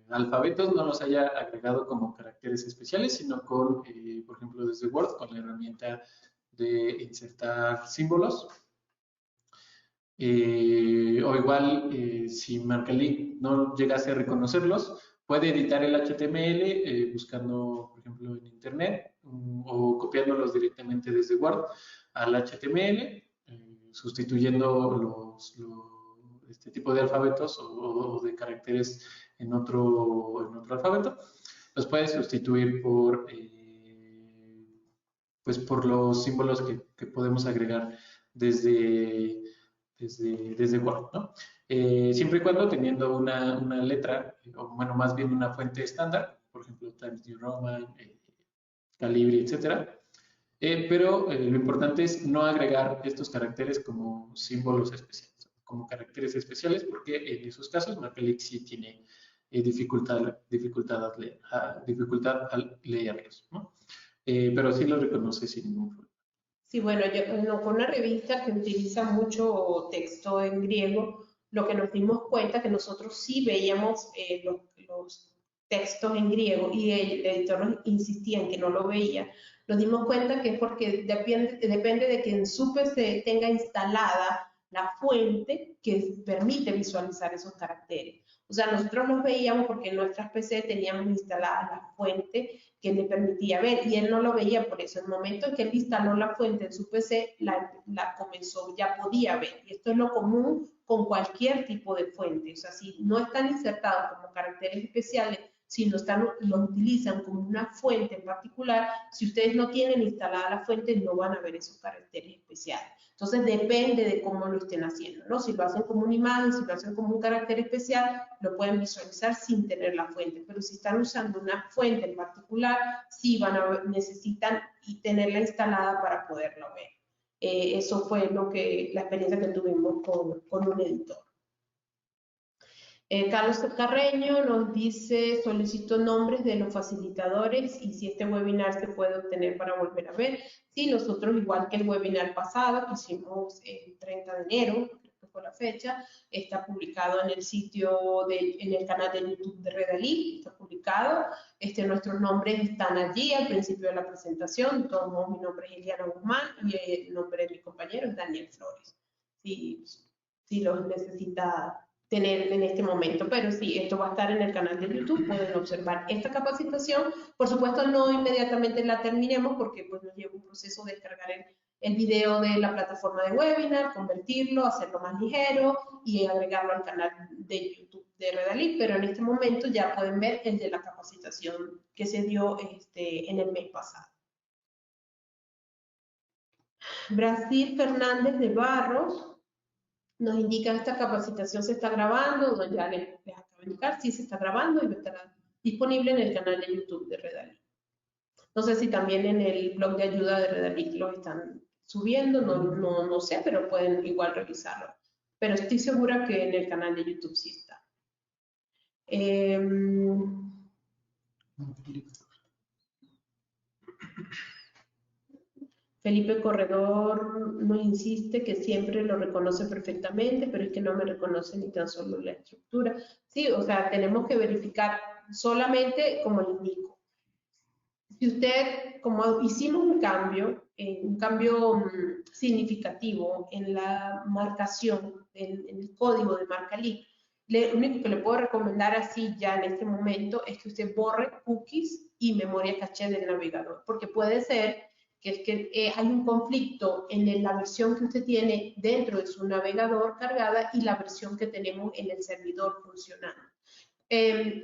alfabetos no los haya agregado como caracteres especiales, sino con, por ejemplo, desde Word, con la herramienta de insertar símbolos. O igual, si MarcaLink no llegase a reconocerlos, puede editar el HTML buscando, por ejemplo, en Internet o copiándolos directamente desde Word al HTML, sustituyendo este tipo de alfabetos o de caracteres en otro alfabeto. Los puede sustituir por, pues por los símbolos que podemos agregar desde Word, ¿no? Siempre y cuando teniendo una letra, o bueno, más bien una fuente estándar, por ejemplo, Times New Roman, Calibri, etcétera. Pero lo importante es no agregar estos caracteres como símbolos especiales, como caracteres especiales, porque en esos casos MarcaLink sí tiene dificultad al leerlos, ¿no? Pero sí lo reconoce sin ningún problema. Sí, bueno, con una revista que utiliza mucho texto en griego, lo que nos dimos cuenta que nosotros sí veíamos los textos en griego y el editor nos insistía en que no lo veía. Nos dimos cuenta que es porque depende de que en su PC tenga instalada la fuente que permite visualizar esos caracteres. O sea, nosotros los veíamos porque en nuestras PC teníamos instalada la fuente que le permitía ver y él no lo veía por eso. En el momento en que él instaló la fuente en su PC, la comenzó, ya podía ver. Y esto es lo común con cualquier tipo de fuente. O sea, si no están insertados como caracteres especiales, si los utilizan como una fuente en particular, si ustedes no tienen instalada la fuente, no van a ver esos caracteres especiales. Entonces, depende de cómo lo estén haciendo, ¿no? Si lo hacen como una imagen, si lo hacen como un carácter especial, lo pueden visualizar sin tener la fuente. Pero si están usando una fuente en particular, sí necesitan tenerla instalada para poderlo ver. Eso fue la experiencia que tuvimos con un editor. Carlos Carreño nos dice, solicito nombres de los facilitadores y si este webinar se puede obtener para volver a ver. Sí, nosotros igual que el webinar pasado que hicimos el 30 de enero, creo que fue la fecha, está publicado en el sitio, en el canal de YouTube de Redalí, está publicado. Nuestros nombres están allí al principio de la presentación. Todos mi nombre es Eliana Guzmán y el nombre de mi compañero es Daniel Flores. Si si los necesita tener en este momento, pero sí, esto va a estar en el canal de YouTube, pueden observar esta capacitación. Por supuesto, no inmediatamente la terminemos porque pues nos lleva un proceso de descargar el video de la plataforma de webinar, convertirlo, hacerlo más ligero y agregarlo al canal de YouTube de Redalic, pero en este momento ya pueden ver el de la capacitación que se dio en el mes pasado. Brasil Fernández de Barros nos indica que esta capacitación se está grabando, ya les acabo de indicar, sí se está grabando y estará disponible en el canal de YouTube de Redalic. No sé si también en el blog de ayuda de Redalic lo están subiendo, no sé, pero pueden igual revisarlo. Pero estoy segura que en el canal de YouTube sí está. Felipe Corredor nos insiste que siempre lo reconoce perfectamente, pero es que no me reconoce ni tan solo la estructura. Sí, o sea, tenemos que verificar solamente como le indico. Si usted, como hicimos un cambio significativo en la marcación, en el código de MarcaLic, lo único que le puedo recomendar así ya en este momento es que usted borre cookies y memoria caché del navegador, porque puede ser que hay un conflicto en la versión que usted tiene dentro de su navegador cargada y la versión que tenemos en el servidor funcionando.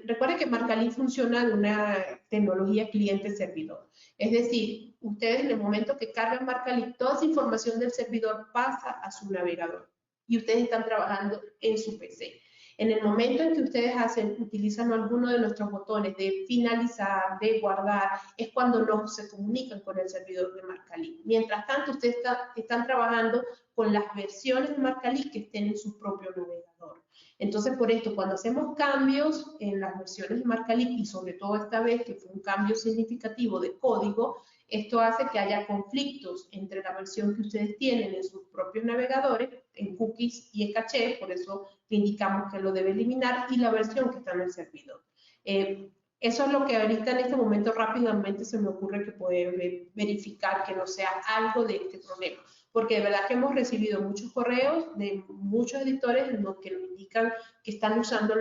Recuerde que MarcaLic funciona de una tecnología cliente-servidor. Es decir, ustedes en el momento que cargan MarcaLic, toda esa información del servidor pasa a su navegador y ustedes están trabajando en su PC. En el momento en que ustedes utilizan alguno de nuestros botones de finalizar, de guardar, es cuando no se comunican con el servidor de MarcaLic. Mientras tanto, ustedes están trabajando con las versiones de MarcaLic que estén en su propio navegador. Entonces, por esto, cuando hacemos cambios en las versiones de MarcaLic, y sobre todo esta vez que fue un cambio significativo de código, esto hace que haya conflictos entre la versión que ustedes tienen en sus propios navegadores, en cookies y en caché, por eso le indicamos que lo debe eliminar, y la versión que está en el servidor. Eso es lo que ahorita en este momento rápidamente se me ocurre que puede verificar que no sea algo de este problema. Porque de verdad que hemos recibido muchos correos de muchos editores en los que nos indican que están usando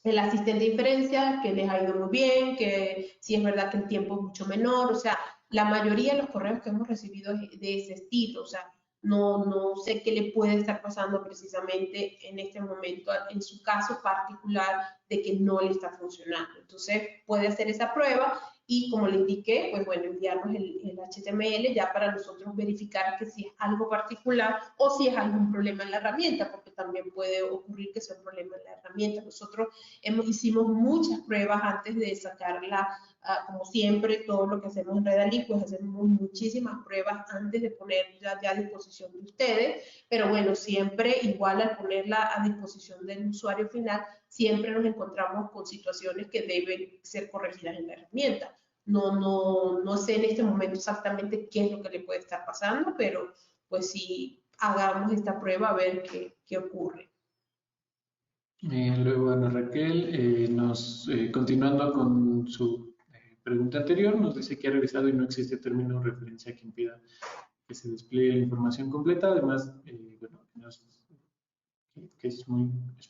el asistente de inferencia, que les ha ido muy bien, que sí es verdad que el tiempo es mucho menor, o sea, la mayoría de los correos que hemos recibido es de ese estilo, o sea, no sé qué le puede estar pasando precisamente en este momento, en su caso particular, de que no le está funcionando. Entonces, puede hacer esa prueba y, como le indiqué, pues bueno, enviarnos el HTML ya para nosotros verificar que si es algo particular o si es algún problema en la herramienta, porque también puede ocurrir que sea un problema en la herramienta. Nosotros hicimos muchas pruebas antes de sacarla, como siempre, todo lo que hacemos en Redalic, pues hacemos muchísimas pruebas antes de ponerla ya a disposición de ustedes, pero bueno, siempre igual al ponerla a disposición del usuario final, siempre nos encontramos con situaciones que deben ser corregidas en la herramienta. No sé en este momento exactamente qué es lo que le puede estar pasando, pero pues sí, hagamos esta prueba a ver qué ocurre. Luego Ana Raquel, continuando con su pregunta anterior, nos dice que ha revisado y no existe término o referencia que impida que se despliegue la información completa. Además, bueno, que es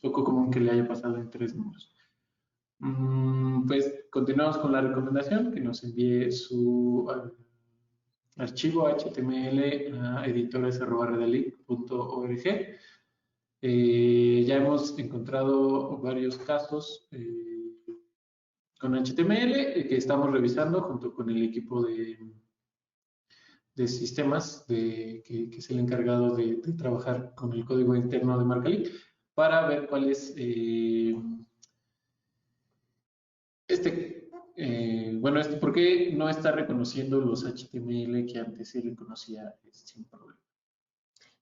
poco común que le haya pasado en 3 números. Pues continuamos con la recomendación, que nos envíe su archivo HTML a editores@redalic.org. Ya hemos encontrado varios casos con HTML que estamos revisando junto con el equipo de sistemas que es el encargado de trabajar con el código interno de MarcaLic para ver cuál es ¿por qué no está reconociendo los HTML que antes sí reconocía sin problema?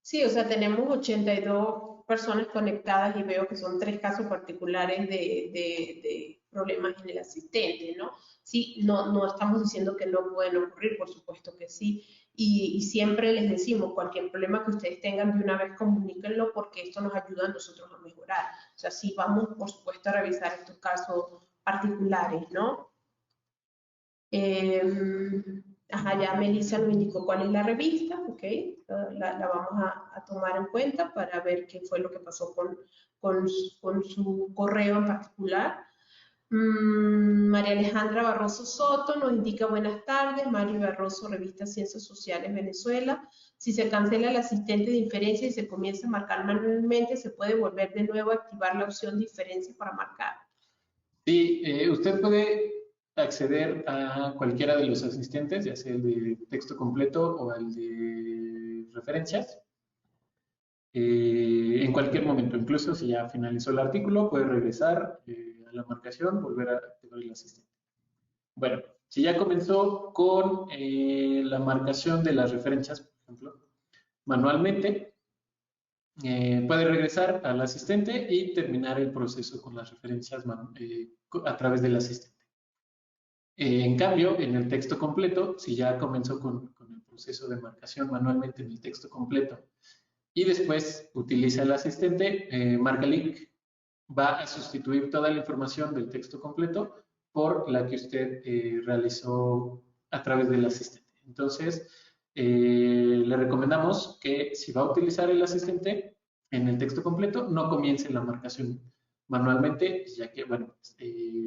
Sí, o sea, tenemos 82 personas conectadas y veo que son 3 casos particulares de problemas en el asistente, ¿no? Sí, no estamos diciendo que no pueden ocurrir, por supuesto que sí. Y siempre les decimos, cualquier problema que ustedes tengan, de una vez comuníquenlo porque esto nos ayuda a nosotros a mejorar. O sea, sí vamos, por supuesto, a revisar estos casos particulares, ¿no? Ajá, ya Melissa nos indicó cuál es la revista, ¿ok? La vamos a tomar en cuenta para ver qué fue lo que pasó con su correo en particular. María Alejandra Barroso Soto nos indica buenas tardes, Mario Barroso, Revista Ciencias Sociales Venezuela. Si se cancela el asistente de inferencia y se comienza a marcar manualmente, ¿se puede volver de nuevo a activar la opción diferencia para marcar? Sí, usted puede acceder a cualquiera de los asistentes, ya sea el de texto completo o el de referencias, en cualquier momento. Incluso si ya finalizó el artículo, puede regresar a la marcación, volver a activar el asistente. Bueno, si ya comenzó con la marcación de las referencias, por ejemplo, manualmente, puede regresar al asistente y terminar el proceso con las referencias a través del asistente. En cambio, en el texto completo, si ya comenzó con el proceso de marcación manualmente en el texto completo y después utiliza el asistente, MarcaLink va a sustituir toda la información del texto completo por la que usted realizó a través del asistente. Entonces, le recomendamos que si va a utilizar el asistente en el texto completo, no comience la marcación manualmente, ya que, bueno,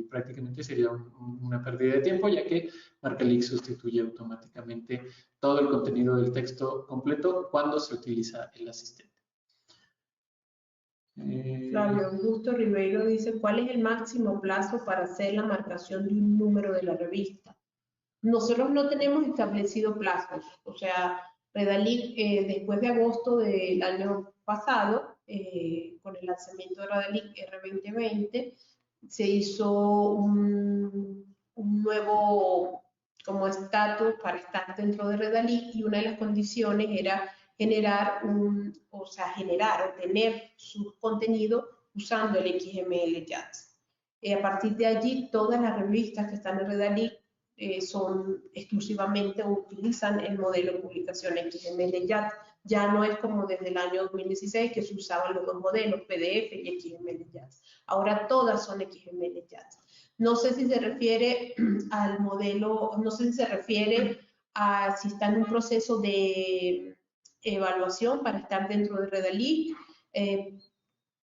prácticamente sería una pérdida de tiempo, ya que MarcaLink sustituye automáticamente todo el contenido del texto completo cuando se utiliza el asistente. Flavio Augusto Ribeiro dice, ¿cuál es el máximo plazo para hacer la marcación de un número de la revista? Nosotros no tenemos establecido plazos, o sea, Redalic después de agosto del año pasado, con el lanzamiento de Redalic R2020, se hizo un nuevo como estatus para estar dentro de Redalic y una de las condiciones era generar generar o tener su contenido usando el XML JAX. A partir de allí, todas las revistas que están en Redalic son exclusivamente o utilizan el modelo de publicación XML JAX. Ya no es como desde el año 2016 que se usaban los dos modelos, PDF y XML JAX. Ahora todas son XML JAX. No sé si se refiere al modelo, no sé si se refiere a si está en un proceso de evaluación para estar dentro de Redalic.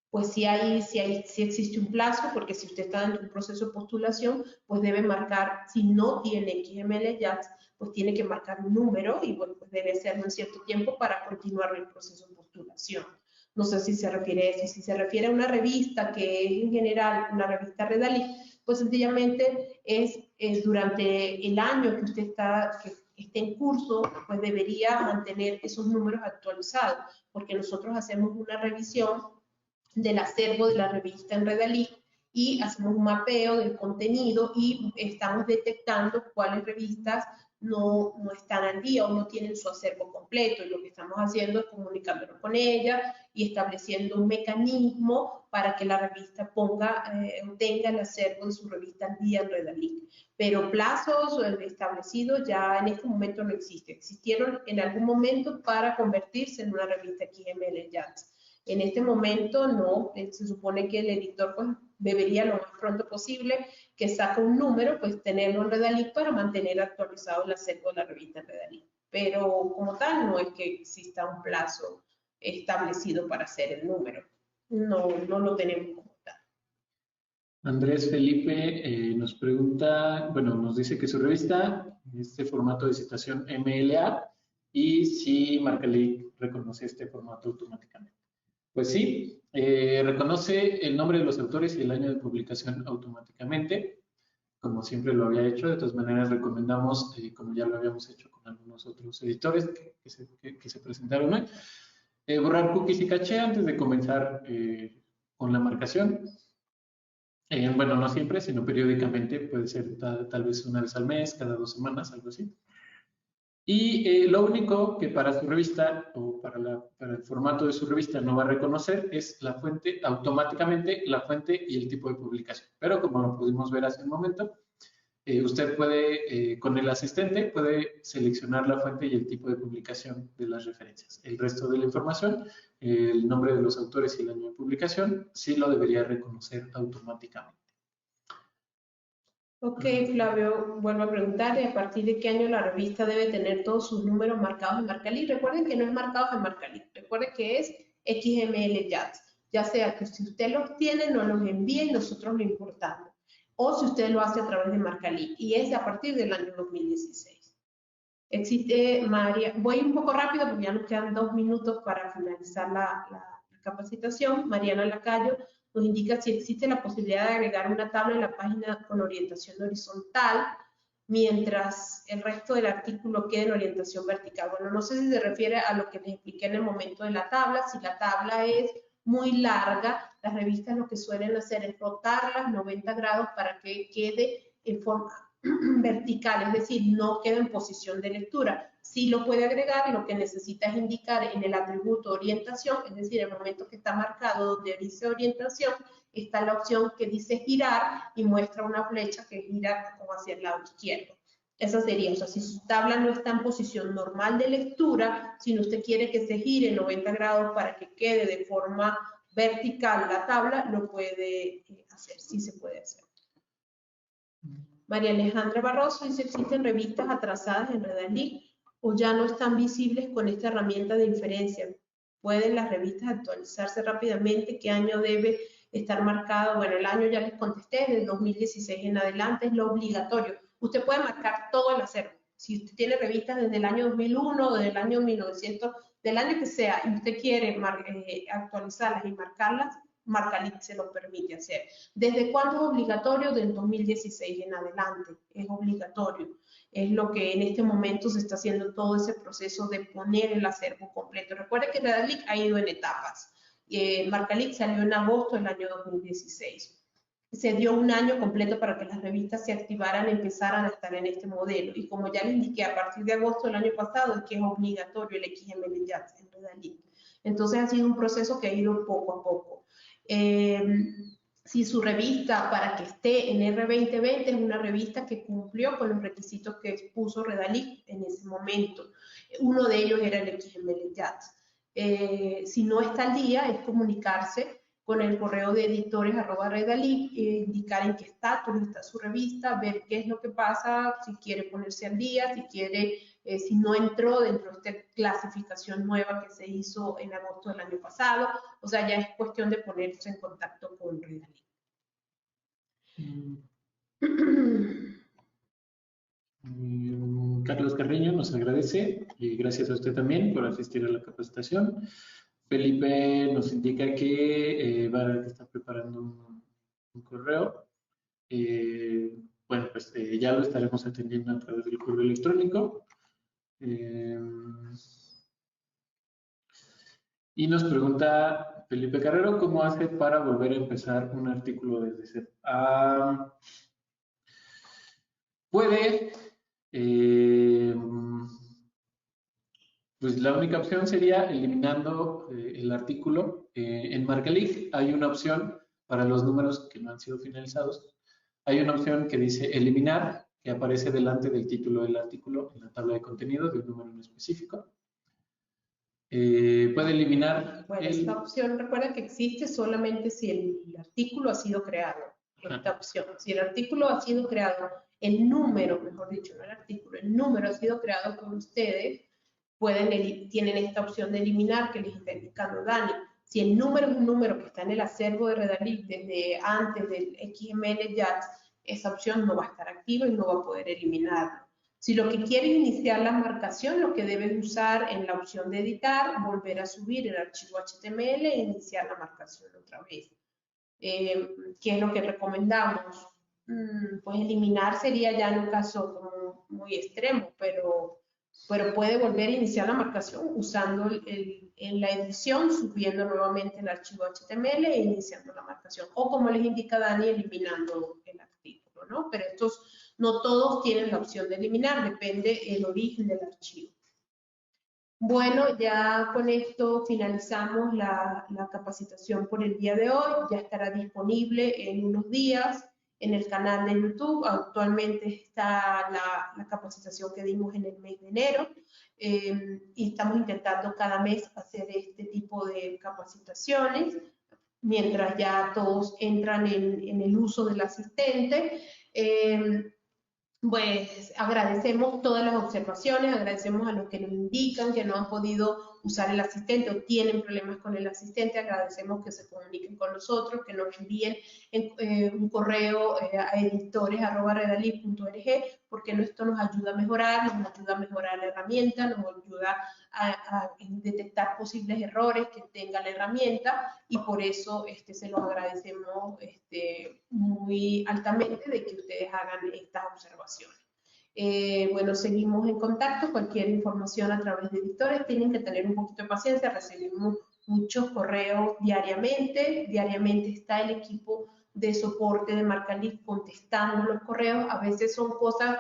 Pues si existe un plazo, porque si usted está en un proceso de postulación, pues debe marcar, si no tiene XML JAX, pues tiene que marcar un número y bueno, pues debe hacerlo en cierto tiempo para continuar el proceso de postulación. No sé si se refiere a eso. Si se refiere a una revista que es en general una revista Redalic, pues sencillamente es durante el año que usted esté en curso, pues debería mantener esos números actualizados, porque nosotros hacemos una revisión del acervo de la revista en Redalic y hacemos un mapeo del contenido y estamos detectando cuáles revistas no están al día o no tienen su acervo completo. Y lo que estamos haciendo es comunicándonos con ella y estableciendo un mecanismo para que la revista tenga el acervo de su revista al día en Redalic. Pero plazos establecidos ya en este momento no existen. Existieron en algún momento para convertirse en una revista XML JAX. En este momento no, se supone que el editor pues debería lo más pronto posible que saque un número, pues tenerlo en Redalic para mantener actualizado el acervo de la revista en Redalic. Pero como tal no es que exista un plazo establecido para hacer el número. No lo tenemos como tal. Andrés Felipe nos pregunta, bueno, nos dice que su revista es de formato de citación MLA y si MarcaLink reconoce este formato automáticamente. Pues sí, reconoce el nombre de los autores y el año de publicación automáticamente, como siempre lo había hecho. De todas maneras, recomendamos, como ya lo habíamos hecho con algunos otros editores que se presentaron hoy, borrar cookies y caché antes de comenzar con la marcación. Bueno, no siempre, sino periódicamente, puede ser tal vez una vez al mes, cada 2 semanas, algo así. Y lo único que para su revista o para el formato de su revista no va a reconocer es la fuente, automáticamente la fuente y el tipo de publicación. Pero como lo pudimos ver hace un momento, usted puede, con el asistente, puede seleccionar la fuente y el tipo de publicación de las referencias. El resto de la información, el nombre de los autores y el año de publicación, sí lo debería reconocer automáticamente. Ok, Flavio, vuelvo a preguntarle, ¿a partir de qué año la revista debe tener todos sus números marcados en Marcalí? Recuerden que no es marcados en Marcalí, recuerden que es XML ya sea que si usted los tiene, nos los envíe y nosotros lo importamos, o si usted lo hace a través de Marcalí, y es a partir del año 2016. Existe, María, voy un poco rápido porque ya nos quedan 2 minutos para finalizar la capacitación. Mariana Lacayo nos indica si existe la posibilidad de agregar una tabla en la página con orientación horizontal, mientras el resto del artículo quede en orientación vertical. Bueno, no sé si se refiere a lo que les expliqué en el momento de la tabla. Si la tabla es muy larga, las revistas lo que suelen hacer es rotarlas 90 grados para que quede en forma vertical, es decir, no queda en posición de lectura. Sí lo puede agregar, lo que necesita es indicar en el atributo orientación, es decir, el momento que está marcado donde dice orientación, está la opción que dice girar y muestra una flecha que gira como hacia el lado izquierdo. Esa sería, o sea, si su tabla no está en posición normal de lectura, si usted quiere que se gire 90 grados para que quede de forma vertical la tabla, lo puede hacer, sí se puede hacer. María Alejandra Barroso dice, ¿existen revistas atrasadas en Redalic o ya no están visibles con esta herramienta de inferencia? ¿Pueden las revistas actualizarse rápidamente? ¿Qué año debe estar marcado? Bueno, el año ya les contesté, del 2016 en adelante es lo obligatorio. Usted puede marcar todo el acervo. Si usted tiene revistas desde el año 2001 o desde el año 1900, del año que sea, y usted quiere actualizarlas y marcarlas, Marcalí se lo permite hacer. ¿Desde cuándo es obligatorio? Del 2016 en adelante, es obligatorio. Es lo que en este momento se está haciendo todo ese proceso de poner el acervo completo. Recuerde que Redalic ha ido en etapas. Marcalí salió en agosto del año 2016. Se dio un año completo para que las revistas se activaran, empezaran a estar en este modelo. Y como ya les indiqué, a partir de agosto del año pasado es que es obligatorio el XML JAX en Redalic. Entonces ha sido un proceso que ha ido poco a poco. Si su revista para que esté en R2020 es una revista que cumplió con los requisitos que expuso Redalic en ese momento. Uno de ellos era el XML JAX. Si no está al día, es comunicarse con el correo de editores@redalic, indicar en qué estatus está su revista, ver qué es lo que pasa, si quiere ponerse al día, si quiere, si no entró dentro de esta clasificación nueva que se hizo en agosto del año pasado, o sea, ya es cuestión de ponerse en contacto con Redalic. Carlos Carreño nos agradece y gracias a usted también por asistir a la capacitación. Felipe nos indica que está preparando un correo. Bueno, pues ya lo estaremos atendiendo a través del correo electrónico. Y nos pregunta Felipe Carrero, ¿cómo hace para volver a empezar un artículo desde cero? Puede, pues la única opción sería eliminando el artículo. En Marcalí hay una opción para los números que no han sido finalizados. Hay una opción que dice eliminar, que aparece delante del título del artículo en la tabla de contenido de un número en específico. Puede eliminar. Bueno, esta opción, recuerda que existe solamente si el artículo ha sido creado. Esta opción, si el artículo ha sido creado, el número, mejor dicho, no el artículo, el número ha sido creado por ustedes, tienen esta opción de eliminar que les está indicando Dani. Si el número es un número que está en el acervo de Redalic desde antes del XML JAX, esa opción no va a estar activa y no va a poder eliminarlo. Si lo que quiere es iniciar la marcación, lo que debe usar en la opción de editar, volver a subir el archivo HTML e iniciar la marcación otra vez. ¿Qué es lo que recomendamos? Pues eliminar sería ya en un caso como muy extremo, pero puede volver a iniciar la marcación usando en la edición, subiendo nuevamente el archivo HTML e iniciando la marcación. O como les indica Dani, eliminando el artículo, ¿no? Pero no todos tienen la opción de eliminar, depende el origen del archivo. Bueno, ya con esto finalizamos la capacitación por el día de hoy. Ya estará disponible en unos días en el canal de YouTube. Actualmente está la capacitación que dimos en el mes de enero y estamos intentando cada mes hacer este tipo de capacitaciones. mientras ya todos entran en el uso del asistente. Pues agradecemos todas las observaciones, agradecemos a los que nos indican que no han podido usar el asistente o tienen problemas con el asistente, agradecemos que se comuniquen con nosotros, que nos envíen un correo a editores@redalib.org, porque esto nos ayuda a mejorar, nos ayuda a mejorar la herramienta, nos ayuda a detectar posibles errores que tenga la herramienta, y por eso se los agradecemos muy altamente de que ustedes hagan estas observaciones. Bueno, seguimos en contacto. Cualquier información a través de Editores, tienen que tener un poquito de paciencia, recibimos muchos correos diariamente. Diariamente está el equipo de soporte de Marcalif contestando los correos. A veces son cosas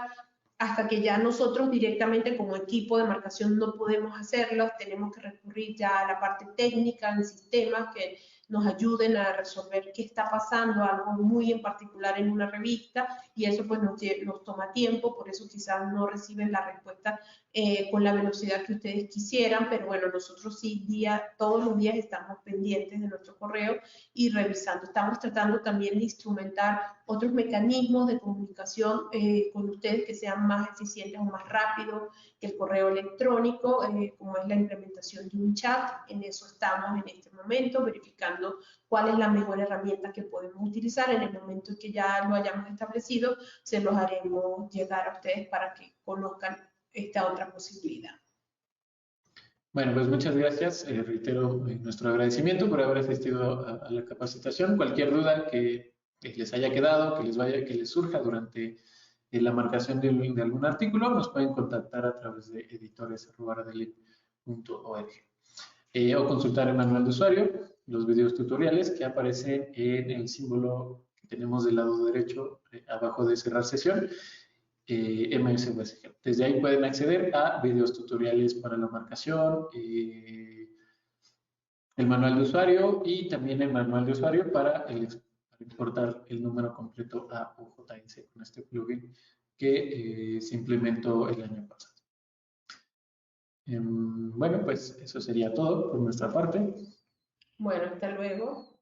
hasta que ya nosotros directamente como equipo de marcación no podemos hacerlo, tenemos que recurrir ya a la parte técnica, en sistemas que nos ayuden a resolver qué está pasando, algo muy en particular en una revista, y eso pues nos toma tiempo, por eso quizás no reciben la respuesta con la velocidad que ustedes quisieran, pero bueno, nosotros sí todos los días estamos pendientes de nuestro correo y revisando. Estamos tratando también de instrumentar otros mecanismos de comunicación con ustedes que sean más eficientes o más rápidos que el correo electrónico, como es la implementación de un chat. En eso estamos en este momento, verificando cuál es la mejor herramienta que podemos utilizar. En el momento en que ya lo hayamos establecido, se los haremos llegar a ustedes para que conozcan esta otra posibilidad. Bueno, pues muchas gracias. Reitero nuestro agradecimiento por haber asistido a la capacitación. Cualquier duda que les haya quedado, que les surja durante la marcación de algún artículo, nos pueden contactar a través de editores@redalib.org o consultar el manual de usuario, los videos tutoriales que aparecen en el símbolo que tenemos del lado derecho abajo de cerrar sesión. MS USG. Desde ahí pueden acceder a videos tutoriales para la marcación, el manual de usuario y también el manual de usuario para exportar el número completo a OJS con este plugin que se implementó el año pasado. Bueno, pues eso sería todo por nuestra parte. Bueno, hasta luego.